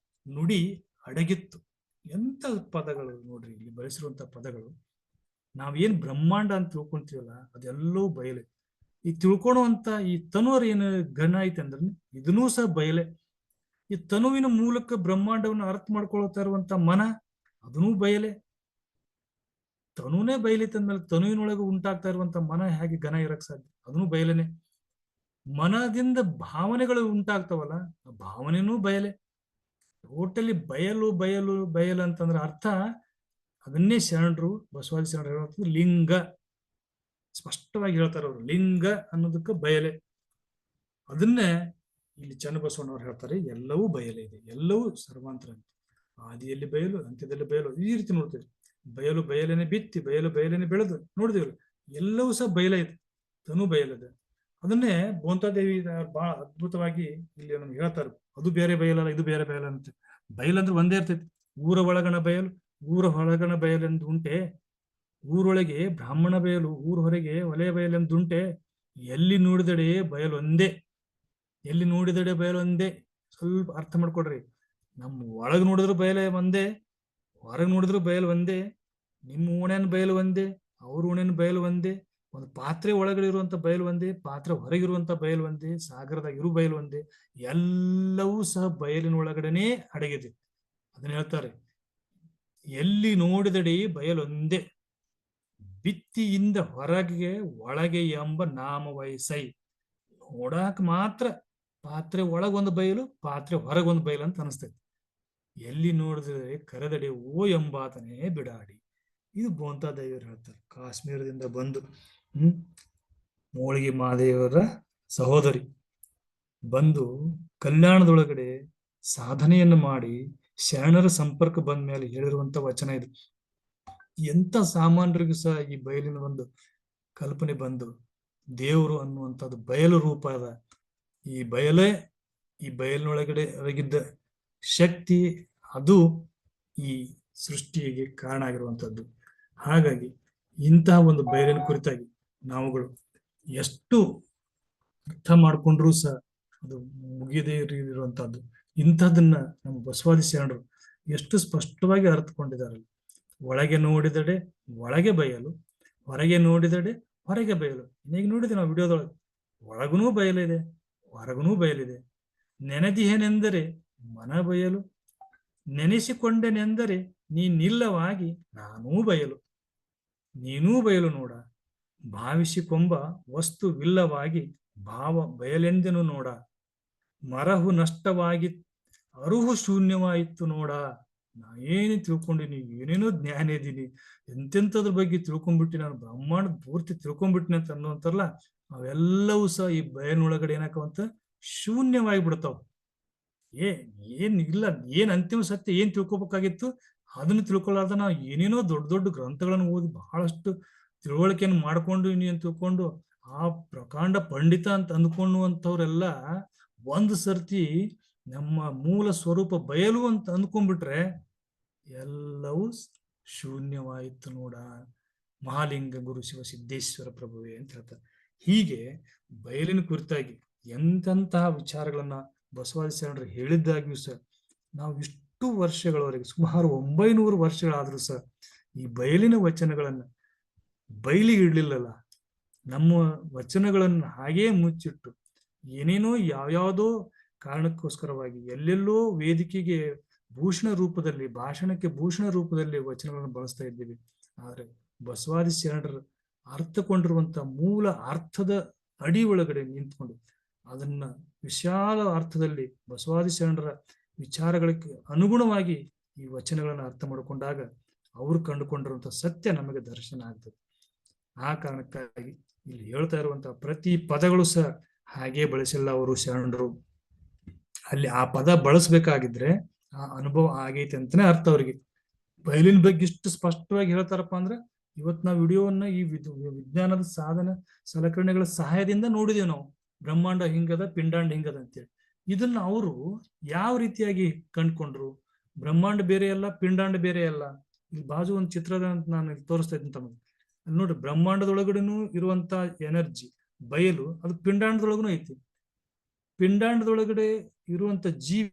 ನುಡಿ ಅಡಗಿತ್ತು. ಎಂತ ಪದಗಳು ನೋಡ್ರಿ ಇಲ್ಲಿ ಬಳಸಿರುವಂತ ಪದಗಳು. ನಾವೇನ್ ಬ್ರಹ್ಮಾಂಡ ಅಂತ ತಿಳ್ಕೊಂತೀವಲ್ಲ ಅದೆಲ್ಲವೂ ಬಯಲೆ. ಈ ತಿಳ್ಕೊಳ್ಳುವಂತ ಈ ತನುವರ್ ಏನು ಘನ ಐತೆ ಅಂದ್ರೆ ಇದನ್ನೂ ಸಹ ಬಯಲೆ. ಈ ತನುವಿನ ಮೂಲಕ ಬ್ರಹ್ಮಾಂಡವನ್ನು ಅರ್ಥ ಮಾಡ್ಕೊಳ್ತಾ ಇರುವಂತ ಮನ, ಅದನ್ನೂ ಬಯಲೆ. ತನುನೇ ಬಯಲಿತ್ತು ಅಂದ್ಮೇಲೆ ತನುವಿನೊಳಗೆ ಉಂಟಾಗ್ತಾ ಇರುವಂತ ಮನ ಹೇಗೆ ಘನ ಇರಕ್ ಸಾಧ್ಯ? ಅದನ್ನು ಬಯಲೇನೆ. ಮನದಿಂದ ಭಾವನೆಗಳು ಉಂಟಾಗ್ತಾವಲ್ಲ, ಆ ಭಾವನೆನೂ ಬಯಲೆ. ಟೋಟಲಿ ಬಯಲು ಬಯಲು ಬಯಲು ಅಂತಂದ್ರೆ ಅರ್ಥ ಅದನ್ನೇ ಶರಣರು, ಬಸವಾದಿ ಶರಣರು ಹೇಳುವಂಥದ್ದು ಲಿಂಗ. ಸ್ಪಷ್ಟವಾಗಿ ಹೇಳ್ತಾರೆ ಅವರು, ಲಿಂಗ ಅನ್ನೋದಕ್ಕೆ ಬಯಲೆ. ಅದನ್ನೇ ಇಲ್ಲಿ ಚನ್ನಬಸವಣ್ಣವ್ರು ಹೇಳ್ತಾರೆ, ಎಲ್ಲವೂ ಬಯಲೆ ಇದೆ, ಎಲ್ಲವೂ ಸರ್ವಾಂತರ. ಆದಿಯಲ್ಲಿ ಬಯಲು, ಅಂತ್ಯದಲ್ಲಿ ಬಯಲು, ಈ ರೀತಿ ನೋಡ್ತೇವೆ. ಬಯಲು ಬಯಲೇನೆ ಬಿತ್ತಿ, ಬಯಲು ಬಯಲೇನೆ ಬೆಳೆದು ನೋಡಿದೇವಲ್ಲ, ಎಲ್ಲವೂ ಸಹ ಬಯಲ ಇದೆ, ತನು ಬಯಲದೆ. ಅದನ್ನೇ ಬೋಂತಾದೇವಿ ಬಹಳ ಅದ್ಭುತವಾಗಿ ಇಲ್ಲಿ ನಮ್ಗೆ ಹೇಳ್ತಾರೆ. ಅದು ಬೇರೆ ಬಯಲಲ್ಲ, ಇದು ಬೇರೆ ಬಯಲ ಅಂತ. ಬಯಲಂದ್ರೆ ಒಂದೇ ಇರ್ತೈತಿ. ಊರ ಒಳಗಣ ಬಯಲು, ಊರ ಹೊರಗಣ ಬಯಲೆಂದು ಉಂಟೆ. ಊರೊಳಗೆ ಬ್ರಾಹ್ಮಣ ಬಯಲು, ಊರ ಹೊರಗೆ ಒಲೆಯ ಬಯಲೆಂದುಂಟೆ. ಎಲ್ಲಿ ನೋಡಿದಡೆ ಬಯಲು ಒಂದೇ, ಎಲ್ಲಿ ನೋಡಿದಡೆ ಬಯಲು ಒಂದೇ. ಸ್ವಲ್ಪ ಅರ್ಥ ಮಾಡ್ಕೊಡ್ರಿ. ನಮ್ಮ ಒಳಗ್ ನೋಡಿದ್ರು ಬಯಲು ಒಂದೇ, ಹೊರಗೆ ನೋಡಿದ್ರು ಬಯಲು ಒಂದೇ. ನಿಮ್ಮ ಓಣೆನ ಬಯಲು ಒಂದೇ, ಅವ್ರ ಓಣೆನ ಬಯಲು ಒಂದೇ. ಒಂದು ಪಾತ್ರೆ ಒಳಗಡೆ ಇರುವಂತ ಬಯಲು ಒಂದೇ, ಪಾತ್ರೆ ಹೊರಗಿರುವಂತ ಬಯಲು ಒಂದೇ, ಸಾಗರದಾಗ ಇರು ಬಯಲು ಒಂದೇ. ಎಲ್ಲವೂ ಸಹ ಬಯಲಿನ ಒಳಗಡೆನೆ ಅಡಗಿದೆ. ಅದನ್ನ ಹೇಳ್ತಾರೆ, ಎಲ್ಲಿ ನೋಡಿದಡಿ ಬಯಲೊಂದೇ, ಭಿತ್ತಿಯಿಂದ ಹೊರಗೆ ಒಳಗೆ ಎಂಬ ನಾಮ ವಯಸ್ಸೈ. ನೋಡಾಕ ಮಾತ್ರ ಪಾತ್ರೆ ಒಳಗೊಂದು ಬಯಲು, ಪಾತ್ರೆ ಹೊರಗೊಂದು ಬಯಲು ಅಂತ ಅನಿಸ್ತೈತಿ. ಎಲ್ಲಿ ನೋಡಿದ್ರೆ ಕರೆದಡಿ ಓ ಎಂಬಾತನೇ ಬಿಡಾಡಿ. ಇದು ಬೋಂತಾ ದೇವಿಯರು ಹೇಳ್ತಾರೆ, ಕಾಶ್ಮೀರದಿಂದ ಬಂದು ಮೋಳಿಗೆ ಮಹಾದೇವರ ಸಹೋದರಿ ಬಂದು ಕಲ್ಯಾಣದೊಳಗಡೆ ಸಾಧನೆಯನ್ನು ಮಾಡಿ ಶರಣರ ಸಂಪರ್ಕ ಬಂದ ಮೇಲೆ ಹೇಳಿರುವಂತ ವಚನ ಇದು. ಎಂತ ಸಾಮಾನ್ಯರಿಗೂ ಸಹ ಈ ಬಯಲಿನ ಒಂದು ಕಲ್ಪನೆ ಬಂದು ದೇವರು ಅನ್ನುವಂಥದ್ದು ಬಯಲು ರೂಪ ಅದ. ಈ ಬಯಲಿನೊಳಗಡೆ ಒಳಗಿದ್ದ ಶಕ್ತಿ, ಅದು ಈ ಸೃಷ್ಟಿಗೆ ಕಾರಣ ಆಗಿರುವಂಥದ್ದು. ಹಾಗಾಗಿ ಇಂತಹ ಒಂದು ಬಯಲಿನ ಕುರಿತಾಗಿ ನಾವುಗಳು ಎಷ್ಟು ಅರ್ಥ ಮಾಡ್ಕೊಂಡ್ರೂ ಸಹ ಅದು ಮುಗಿಯದೇ ಇರುವಂತಹದ್ದು. ಇಂಥದನ್ನ ನಮ್ಮ ಬಸವಾದಿ ಶರಣರು ಎಷ್ಟು ಸ್ಪಷ್ಟವಾಗಿ ಅರ್ಥಕೊಂಡಿದ್ದಾರೆ. ಒಳಗೆ ನೋಡಿದಡೆ ಒಳಗೆ ಬಯಲು, ಹೊರಗೆ ನೋಡಿದಡೆ ಹೊರಗೆ ಬಯಲು. ಈಗ ನೋಡಿದೆ ನಾವು ವಿಡಿಯೋದೊಳಗೆ, ಒಳಗುನೂ ಬಯಲಿದೆ, ಹೊರಗುನೂ ಬಯಲಿದೆ. ನೆನೆದಿಹೇನೆಂದರೆ ಮನ ಬಯಲು, ನೆನೆಸಿಕೊಂಡೆನೆಂದರೆ ನೀನಿಲ್ಲವಾಗಿ ನಾನೂ ಬಯಲು. ನೀನೂ ಬಯಲು ನೋಡ, ಭಾವಿಸಿಕೊಂಬ ವಸ್ತುವಿಲ್ಲವಾಗಿ ಭಾವ ಬಯಲೆಂದೆನು ನೋಡ. ಮರಹು ನಷ್ಟವಾಗಿ ಅರುಹು ಶೂನ್ಯವಾಯಿತು ನೋಡ. ನಾ ಏನು ತಿಳ್ಕೊಂಡಿನಿ, ಏನೇನೋ ಜ್ಞಾನ ಇದ್ದೀನಿ, ಎಂತೆಂಥದ್ರ ಬಗ್ಗೆ ತಿಳ್ಕೊಂಡ್ಬಿಟ್ಟಿ, ನಾನು ಬ್ರಹ್ಮಾಂಡ ಪೂರ್ತಿ ತಿಳ್ಕೊಂಡ್ಬಿಟ್ಟಿನಿ ಅಂತ ಅನ್ನುವಂತಾರಲ್ಲ, ಅವೆಲ್ಲವೂ ಸಹ ಈ ಬಯಲಿನೊಳಗಡೆ ಏನಾಕವಂತ ಶೂನ್ಯವಾಗಿ ಬಿಡ್ತಾವ. ಏನ್ ಇಲ್ಲ, ಏನ್ ಅಂತಿಮ ಸತ್ಯ ಏನ್ ತಿಳ್ಕೊಬೇಕಾಗಿತ್ತು ಅದನ್ನು ತಿಳ್ಕೊಳ್ಳಾರ್ದ ನಾವು ಏನೇನೋ ದೊಡ್ಡ ದೊಡ್ಡ ಗ್ರಂಥಗಳನ್ನು ಓದಿ ಬಹಳಷ್ಟು ತಿಳುವಳಿಕೆಯನ್ನು ಮಾಡ್ಕೊಂಡು ಅಂತ ತಿಳ್ಕೊಂಡು ಆ ಪ್ರಕಾಂಡ ಪಂಡಿತ ಅಂತ ಅಂದ್ಕೊಳ್ಳುವಂಥವ್ರೆಲ್ಲ ಒಂದು ಸರ್ತಿ ನಮ್ಮ ಮೂಲ ಸ್ವರೂಪ ಬಯಲು ಅಂತ ಅಂದ್ಕೊಂಡ್ಬಿಟ್ರೆ ಎಲ್ಲವೂ ಶೂನ್ಯವಾಯಿತು ನೋಡ. ಮಹಾಲಿಂಗ ಗುರು ಶಿವ ಸಿದ್ದೇಶ್ವರ ಪ್ರಭುವೇ ಅಂತ ಹೇಳ್ತಾರೆ. ಹೀಗೆ ಬಯಲಿನ ಕುರಿತಾಗಿ ಎಂತೆಂತಹ ವಿಚಾರಗಳನ್ನ ಬಸವಾದಿ ಶರಣರು ಹೇಳಿದ್ದಾಗಿಯೂ ಸಹ ನಾವು ಇಷ್ಟು ವರ್ಷಗಳವರೆಗೆ, ಸುಮಾರು 900 ವರ್ಷಗಳಾದ್ರೂ ಸಹ ಈ ಬಯಲಿನ ವಚನಗಳನ್ನ ಬಯಲಿಗೆ ಇಡ್ಲಿಲ್ಲಲ್ಲ. ನಮ್ಮ ವಚನಗಳನ್ನು ಹಾಗೇ ಮುಚ್ಚಿಟ್ಟು ಏನೇನೋ ಯಾವ್ಯಾವುದೋ ಕಾರಣಕ್ಕೋಸ್ಕರವಾಗಿ ಎಲ್ಲೆಲ್ಲೋ ವೇದಿಕೆಗೆ ಭೂಷಣ ರೂಪದಲ್ಲಿ, ಭಾಷಣಕ್ಕೆ ಭೂಷಣ ರೂಪದಲ್ಲಿ ವಚನಗಳನ್ನು ಬಳಸ್ತಾ ಇದ್ದೀವಿ. ಆದ್ರೆ ಬಸವಾದಿ ಶರಣರು ಅರ್ಥಕೊಂಡಿರುವಂತ ಮೂಲ ಅರ್ಥದ ಅಡಿ ಒಳಗಡೆ ನಿಂತ್ಕೊಂಡು ಅದನ್ನ ವಿಶಾಲ ಅರ್ಥದಲ್ಲಿ ಬಸವಾದಿ ಶರಣರ ವಿಚಾರಗಳಿಗೆ ಅನುಗುಣವಾಗಿ ಈ ವಚನಗಳನ್ನು ಅರ್ಥ ಮಾಡಿಕೊಂಡಾಗ ಅವರು ಕಂಡುಕೊಂಡಿರುವಂತಹ ಸತ್ಯ ನಮಗೆ ದರ್ಶನ ಆಗ್ತದೆ. ಆ ಕಾರಣಕ್ಕಾಗಿ ಇಲ್ಲಿ ಹೇಳ್ತಾ ಇರುವಂತಹ ಪ್ರತಿ ಪದಗಳು ಸಹ ಹಾಗೆ ಬಳಸಿಲ್ಲ ಅವರು ಶರಣರು. ಅಲ್ಲಿ ಆ ಪದ ಬಳಸ್ಬೇಕಾಗಿದ್ರೆ ಆ ಅನುಭವ ಆಗೈತೆ ಅಂತಾನೆ ಅರ್ಥ ಅವ್ರಿಗೆ. ಬಯಲಿನ ಬಗ್ಗೆ ಇಷ್ಟು ಸ್ಪಷ್ಟವಾಗಿ ಹೇಳ್ತಾರಪ್ಪ ಅಂದ್ರೆ ಇವತ್ತು ನಾವು ವಿಡಿಯೋವನ್ನ ಈ ವಿಜ್ಞಾನದ ಸಾಧನ ಸಲಕರಣೆಗಳ ಸಹಾಯದಿಂದ ನೋಡಿದೇವೆ ನಾವು. ಬ್ರಹ್ಮಾಂಡ ಹಿಂಗದ, ಪಿಂಡಾಂಡ ಹಿಂಗದ ಅಂತೇಳಿ. ಇದನ್ನ ಅವರು ಯಾವ ರೀತಿಯಾಗಿ ಕಂಡ್ಕೊಂಡ್ರು? ಬ್ರಹ್ಮಾಂಡ ಬೇರೆ ಅಲ್ಲ, ಪಿಂಡಾಂಡ ಬೇರೆ ಅಲ್ಲ. ಇಲ್ಲಿ ಬಾಜು ಒಂದು ಚಿತ್ರದ ನಾನು ಇಲ್ಲಿ ತೋರಿಸ್ತಾ ಇದ್ದೀನಿ ತಮಗೆ. ನೋಡ್ರಿ, ಬ್ರಹ್ಮಾಂಡದೊಳಗಡೆನೂ ಇರುವಂತ ಎನರ್ಜಿ ಬಯಲು, ಅದು ಪಿಂಡಾಂಡದೊಳಗೂ ಐತಿ. ಪಿಂಡಾಂಡದೊಳಗಡೆ ಇರುವಂತ ಜೀವಿ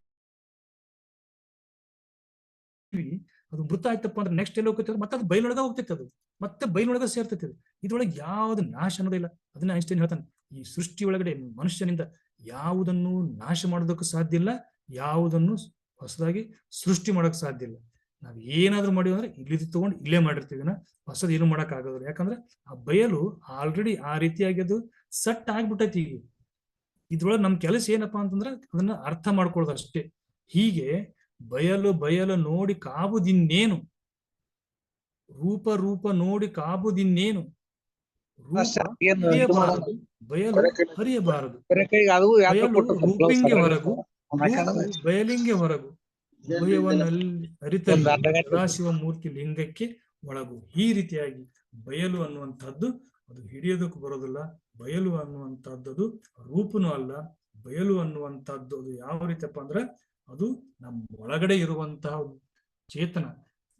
ಅದು ಮೃತ ಆಯ್ತಪ್ಪ ಅಂದ್ರೆ ನೆಕ್ಸ್ಟ್ ಎಲ್ಲಿ ಹೋಗ್ತೈತೆ, ಮತ್ತೆ ಅದು ಬಯಲೊಳಗ ಹೋಗ್ತೈತೆ, ಅದು ಮತ್ತೆ ಬಯಲೊಳಗ ಸೇರ್ತೈತೆ. ಇದ್ರೊಳಗೆ ಯಾವ್ದು ನಾಶ ಅನ್ನೋದಿಲ್ಲ. ಅದನ್ನ ಐನ್ಸ್ಟೈನ್ ಹೇಳ್ತಾನೆ, ಈ ಸೃಷ್ಟಿ ಒಳಗಡೆ ಮನುಷ್ಯನಿಂದ ಯಾವುದನ್ನು ನಾಶ ಮಾಡೋದಕ್ಕೂ ಸಾಧ್ಯ ಇಲ್ಲ, ಯಾವುದನ್ನು ಹೊಸದಾಗಿ ಸೃಷ್ಟಿ ಮಾಡೋಕ್ ಸಾಧ್ಯ ಇಲ್ಲ. ನಾವ್ ಏನಾದ್ರು ಮಾಡಿವಿ ಅಂದ್ರೆ ಇಲ್ಲಿ ತಗೊಂಡು ಇಲ್ಲೇ ಮಾಡಿರ್ತೀವಿ, ಹೊಸದು ಏನು ಮಾಡಕ್ ಆಗೋದಿಲ್ಲ. ಯಾಕಂದ್ರೆ ಆ ಬಯಲು ಆಲ್ರೆಡಿ ಆ ರೀತಿಯಾಗಿ ಅದು ಸೆಟ್ ಆಗ್ಬಿಟ್ಟೈತಿ. ಈಗ ಇದ್ರೊಳಗೆ ನಮ್ ಕೆಲಸ ಏನಪ್ಪಾ ಅಂತಂದ್ರೆ ಅದನ್ನ ಅರ್ಥ ಮಾಡ್ಕೊಳ್ಳೋದು ಅಷ್ಟೇ. ಹೀಗೆ ಬಯಲು ಬಯಲು ನೋಡಿ ಕಾಬುದಿನ್ನೇನು, ರೂಪ ರೂಪ ನೋಡಿ ಕಾಬುದಿನ್ನೇನು, ರೂಪ ಬಯಲು ಹರಿಯಬಾರದು, ಬಯಲು ರೂಪಿಂಗೆ ಹೊರಗು, ರೂಪು ಬಯಲಿಂಗೆ ಹೊರಗು, ಉಭಯವನ್ನಲ್ಲಿ ಅರಿತಲ್ಲಿ ಸದಾಶಿವ ಮೂರ್ತಿ ಲಿಂಗಕ್ಕೆ ಒಳಗು. ಈ ರೀತಿಯಾಗಿ ಬಯಲು ಅನ್ನುವಂಥದ್ದು ಅದು ಹಿಡಿಯೋದಕ್ಕೂ ಬರೋದಿಲ್ಲ. ಬಯಲು ಅನ್ನುವಂಥದ್ದು ರೂಪನೂ ಅಲ್ಲ. ಬಯಲು ಅನ್ನುವಂಥದ್ದು ಅದು ಯಾವ ರೀತಿಯಪ್ಪ ಅಂದ್ರೆ ಅದು ನಮ್ಮ ಒಳಗಡೆ ಇರುವಂತಹ ಚೇತನ.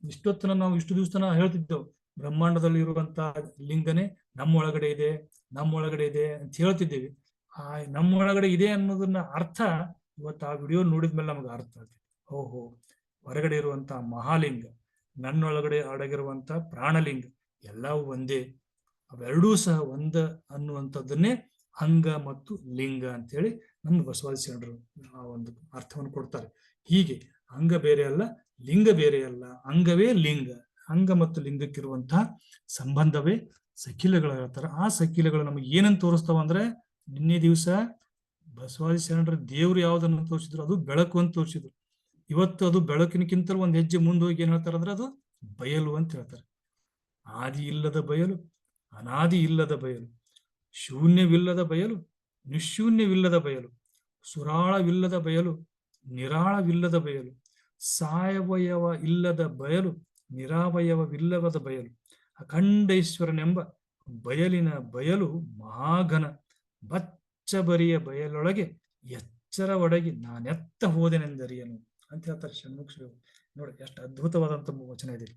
ಇಷ್ಟೊತ್ತನ ನಾವು ಇಷ್ಟು ದಿವಸ ಹೇಳ್ತಿದ್ದೆವು, ಬ್ರಹ್ಮಾಂಡದಲ್ಲಿ ಇರುವಂತಹ ಲಿಂಗನೇ ನಮ್ಮೊಳಗಡೆ ಇದೆ, ನಮ್ಮೊಳಗಡೆ ಇದೆ ಅಂತ ಹೇಳ್ತಿದ್ದೀವಿ. ಆ ನಮ್ಮೊಳಗಡೆ ಇದೆ ಅನ್ನೋದನ್ನ ಅರ್ಥ ಇವತ್ತು ಆ ವಿಡಿಯೋ ನೋಡಿದ್ಮೇಲೆ ನಮಗೆ ಅರ್ಥ ಆಗ್ತದೆ. ಓಹೋ, ಹೊರಗಡೆ ಇರುವಂತಹ ಮಹಾಲಿಂಗ, ನನ್ನೊಳಗಡೆ ಅಡಗಿರುವಂತ ಪ್ರಾಣಲಿಂಗ ಎಲ್ಲವೂ ಒಂದೇ, ಅವೆರಡೂ ಸಹ ಒಂದ ಅನ್ನುವಂಥದ್ದನ್ನೇ ಅಂಗ ಮತ್ತು ಲಿಂಗ ಅಂತೇಳಿ ನಮ್ಮ ಬಸವಾದಿ ಶರಣರು ಆ ಒಂದು ಅರ್ಥವನ್ನು ಕೊಡ್ತಾರೆ. ಹೀಗೆ ಅಂಗ ಬೇರೆ ಅಲ್ಲ, ಲಿಂಗ ಬೇರೆ ಅಲ್ಲ, ಅಂಗವೇ ಲಿಂಗ. ಅಂಗ ಮತ್ತು ಲಿಂಗಕ್ಕಿರುವಂತಹ ಸಂಬಂಧವೇ ಸಖಿಲಗಳು ಹೇಳ್ತಾರೆ. ಆ ಸಖಿಲಗಳು ನಮಗೆ ಏನಂತ ತೋರಿಸ್ತಾವ ಅಂದ್ರೆ, ನಿನ್ನೆ ದಿವಸ ಬಸವಾದಿ ಶರಣರ ದೇವ್ರು ಯಾವ್ದನ್ನು ತೋರಿಸಿದ್ರು, ಅದು ಬೆಳಕು ಅಂತ ತೋರಿಸಿದ್ರು. ಇವತ್ತು ಅದು ಬೆಳಕಿನಕ್ಕಿಂತಲೂ ಒಂದ್ ಹೆಜ್ಜೆ ಮುಂದೆ ಹೋಗಿ ಏನ್ ಹೇಳ್ತಾರೆ ಅಂದ್ರೆ, ಅದು ಬಯಲು ಅಂತ ಹೇಳ್ತಾರೆ. ಆದಿ ಇಲ್ಲದ ಬಯಲು, ಅನಾದಿ ಇಲ್ಲದ ಬಯಲು, ಶೂನ್ಯವಿಲ್ಲದ ಬಯಲು, ನಿಶೂನ್ಯವಿಲ್ಲದ ಬಯಲು, ಸುರಾಳವಿಲ್ಲದ ಬಯಲು, ನಿರಾಳವಿಲ್ಲದ ಬಯಲು, ಸಾವಯವ ಇಲ್ಲದ ಬಯಲು, ನಿರಾವಯವವಿಲ್ಲದ ಬಯಲು, ಅಖಂಡೇಶ್ವರನೆಂಬ ಬಯಲಿನ ಬಯಲು ಮಹಾಘನ ಬಚ್ಚಬರಿಯ ಬಯಲೊಳಗೆ ಎಚ್ಚರ ಒಡಗಿ ನಾನೆತ್ತ ಹೋದೆನೆಂದರಿಯನು ಅಂತ ಹೇಳ್ತಾರೆ ಷಣ್ಮುಖ ಶ್ರೀ. ನೋಡಿ ಎಷ್ಟು ಅದ್ಭುತವಾದಂತ ವಚನ ಇದೆ.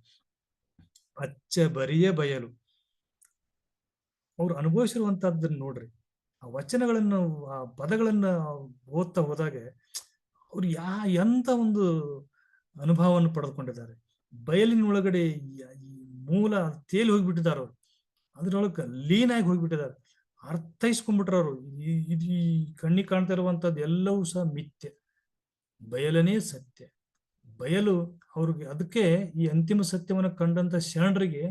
ಬಚ್ಚಬರಿಯ ಬಯಲು, ಅವ್ರು ಅನುಭವಿಸಿರುವಂತಹದ್ದನ್ನ ನೋಡ್ರಿ. ಆ ವಚನಗಳನ್ನ, ಆ ಪದಗಳನ್ನ ಓದ್ತಾ ಹೋದಾಗೆ ಅವ್ರು ಎಂತ ಒಂದು ಅನುಭವವನ್ನು ಪಡೆದುಕೊಂಡಿದ್ದಾರೆ. ಬಯಲಿನ ಒಳಗಡೆ ಮೂಲ ತೇಲಿ ಹೋಗ್ಬಿಟ್ಟಿದ್ದಾರೆ ಅವ್ರು, ಅದ್ರೊಳಗೆ ಲೀನಾಗಿ ಹೋಗ್ಬಿಟ್ಟಿದ್ದಾರೆ, ಅರ್ಥೈಸ್ಕೊಂಡ್ಬಿಟ್ರ ಅವರು. ಈ ಕಣ್ಣಿಗೆ ಕಾಣ್ತಾ ಇರುವಂತದ್ದು ಎಲ್ಲವೂ ಸಹ ಮಿಥ್ಯ, ಬಯಲನೇ ಸತ್ಯ. ಬಯಲು ಅವ್ರಿಗೆ, ಅದಕ್ಕೆ ಈ ಅಂತಿಮ ಸತ್ಯವನ್ನು ಕಂಡಂತ ಶರಣರಿಗೆ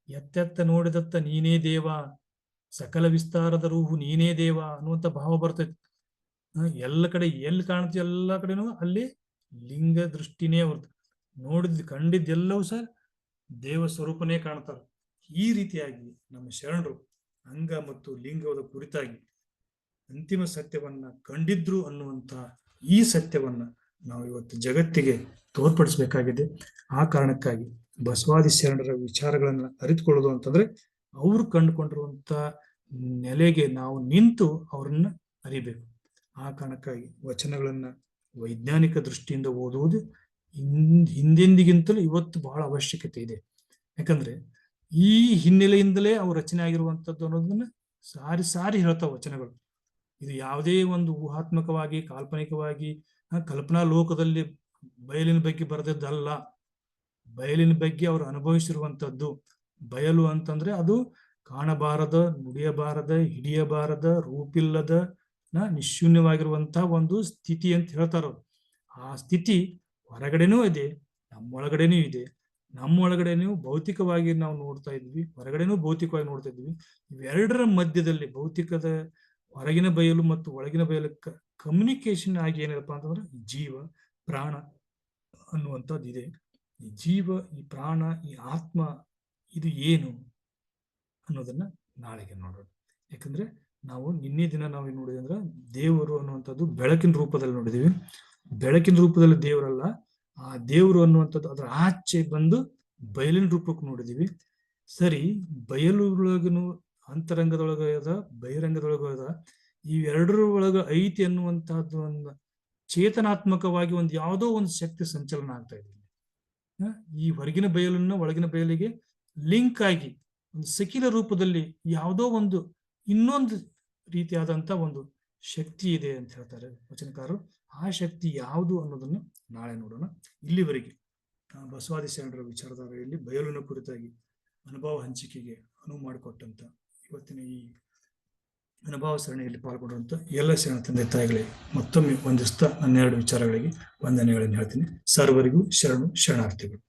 ಎತ್ತೆತ್ತ ನೋಡಿದತ್ತ ನೀನೇ ದೇವ, ಸಕಲ ವಿಸ್ತಾರದ ರೂಹು ನೀನೇ ದೇವ ಅನ್ನುವಂತ ಭಾವ ಬರ್ತೈತಿ. ಎಲ್ಲ ಕಡೆ ಎಲ್ಲಿ ಕಾಣ್ತಿ ಎಲ್ಲ ಕಡೆನೂ ಅಲ್ಲಿ ಲಿಂಗ ದೃಷ್ಟಿನೇ ಅವ್ರದ್ದು. ಕಂಡಿದ್ದೆಲ್ಲವೂ ಸಹ ದೇವ ಸ್ವರೂಪನೇ ಕಾಣ್ತಾರೆ. ಈ ರೀತಿಯಾಗಿ ನಮ್ಮ ಶರಣರು ಅಂಗ ಮತ್ತು ಲಿಂಗದ ಕುರಿತಾಗಿ ಅಂತಿಮ ಸತ್ಯವನ್ನ ಕಂಡಿದ್ರು ಅನ್ನುವಂತ ಈ ಸತ್ಯವನ್ನ ನಾವು ಇವತ್ತು ಜಗತ್ತಿಗೆ ತೋರ್ಪಡಿಸಬೇಕಾಗಿದೆ. ಆ ಕಾರಣಕ್ಕಾಗಿ ಬಸವಾದಿ ಶರಣರ ವಿಚಾರಗಳನ್ನ ಅರಿತುಕೊಳ್ಳೋದು ಅಂತಂದ್ರೆ, ಅವರು ಕಂಡುಕೊಂಡಿರುವಂತ ನೆಲೆಗೆ ನಾವು ನಿಂತು ಅವರನ್ನ ಅರಿಬೇಕು. ಆ ಕಾರಣಕ್ಕಾಗಿ ವಚನಗಳನ್ನ ವೈಜ್ಞಾನಿಕ ದೃಷ್ಟಿಯಿಂದ ಓದುವುದು ಹಿಂದೆಂದಿಗಿಂತಲೂ ಇವತ್ತು ಬಹಳ ಅವಶ್ಯಕತೆ ಇದೆ. ಯಾಕಂದ್ರೆ ಈ ಹಿನ್ನೆಲೆಯಿಂದಲೇ ಅವು ರಚನೆ ಆಗಿರುವಂತದ್ದು ಅನ್ನೋದನ್ನ ಸಾರಿ ಸಾರಿ ಹೇಳ್ತಾವ ವಚನಗಳು. ಇದು ಯಾವುದೇ ಒಂದು ಊಹಾತ್ಮಕವಾಗಿ, ಕಾಲ್ಪನಿಕವಾಗಿ, ಕಲ್ಪನಾ ಲೋಕದಲ್ಲಿ ಬಯಲಿನ ಬಗ್ಗೆ ಬರೆದದ್ದಲ್ಲ. ಬಯಲಿನ ಬಗ್ಗೆ ಅವರು ಅನುಭವಿಸಿರುವಂತದ್ದು. ಬಯಲು ಅಂತಂದ್ರೆ ಅದು ಕಾಣಬಾರದ, ನುಡಿಯಬಾರದ, ಹಿಡಿಯಬಾರದ, ರೂಪಿಲ್ಲದ, ನಿಶೂನ್ಯವಾಗಿರುವಂತಹ ಒಂದು ಸ್ಥಿತಿ ಅಂತ ಹೇಳ್ತಾರ. ಆ ಸ್ಥಿತಿ ಹೊರಗಡೆನೂ ಇದೆ, ನಮ್ಮೊಳಗಡೆನೂ ಇದೆ. ನಮ್ಮೊಳಗಡೆನೂ ಭೌತಿಕವಾಗಿ ನಾವು ನೋಡ್ತಾ ಇದ್ವಿ, ಹೊರಗಡೆನೂ ಭೌತಿಕವಾಗಿ ನೋಡ್ತಾ ಇದ್ವಿ. ಇವೆರಡರ ಮಧ್ಯದಲ್ಲಿ ಭೌತಿಕದ ಹೊರಗಿನ ಬಯಲು ಮತ್ತು ಒಳಗಿನ ಬಯಲು ಕಮ್ಯುನಿಕೇಶನ್ ಆಗಿ ಏನಿರಪ್ಪ ಅಂತಂದ್ರೆ ಜೀವ ಪ್ರಾಣ ಅನ್ನುವಂಥದ್ದು ಇದೆ. ಈ ಜೀವ, ಈ ಪ್ರಾಣ, ಈ ಆತ್ಮ ಇದು ಏನು ಅನ್ನೋದನ್ನ ನಾಳೆಗೆ ನೋಡೋಣ. ಯಾಕಂದ್ರೆ ನಾವು ನಿನ್ನೆ ದಿನ ನಾವೇನ್ ನೋಡಿದ್ವಿ ಅಂದ್ರೆ, ದೇವರು ಅನ್ನುವಂಥದ್ದು ಬೆಳಕಿನ ರೂಪದಲ್ಲಿ ನೋಡಿದೀವಿ. ಬೆಳಕಿನ ರೂಪದಲ್ಲಿ ದೇವರಲ್ಲ, ಆ ದೇವರು ಅನ್ನುವಂಥದ್ದು ಅದರ ಆಚೆ ಬಂದು ಬಯಲಿನ ರೂಪಕ್ಕೆ ನೋಡಿದೀವಿ. ಸರಿ, ಬಯಲುಗಳೊಳಗನು ಅಂತರಂಗದೊಳಗ ಅದ, ಬಹಿರಂಗದೊಳಗ ಅದ. ಇವೆರಡರ ಒಳಗ ಐತಿ ಅನ್ನುವಂತಹದ್ದು ಒಂದು ಚೇತನಾತ್ಮಕವಾಗಿ ಒಂದು ಯಾವುದೋ ಒಂದು ಶಕ್ತಿ ಸಂಚಲನ ಆಗ್ತಾ ಇದೆ. ಈ ಹೊರಗಿನ ಬಯಲನ್ನು ಒಳಗಿನ ಬಯಲಿಗೆ ಲಿಂಕ್ ಆಗಿ ಒಂದು ಸಕಿಲ ರೂಪದಲ್ಲಿ ಯಾವುದೋ ಒಂದು ಇನ್ನೊಂದು ರೀತಿಯಾದಂತ ಒಂದು ಶಕ್ತಿ ಇದೆ ಅಂತ ಹೇಳ್ತಾರೆ ವಚನಕಾರರು. ಆ ಶಕ್ತಿ ಯಾವುದು ಅನ್ನೋದನ್ನು ನಾಳೆ ನೋಡೋಣ. ಇಲ್ಲಿವರೆಗೆ ಬಸವಾದಿ ಶರಣರ ವಿಚಾರಧಾರೆಯಲ್ಲಿ ಬಯಲಿನ ಕುರಿತಾಗಿ ಅನುಭವ ಹಂಚಿಕೆಗೆ ಅನುವು ಮಾಡಿಕೊಟ್ಟಂತ ಇವತ್ತಿನ ಈ ಅನುಭವ ಸರಣಿಯಲ್ಲಿ ಪಾಲ್ಗೊಂಡಂತ ಎಲ್ಲ ಶರಣ ತಂದೆ ತಾಯಿಗಳಿಗೆ ಮತ್ತೊಮ್ಮೆ ಒಂದಿಸ್ತಾ 12 ವಿಚಾರಗಳಿಗೆ ವಂದನೆಗಳನ್ನು ಹೇಳ್ತೀನಿ. ಸರ್ವರಿಗೂ ಶರಣು ಶರಣಾರ್ಥಿಗಳು.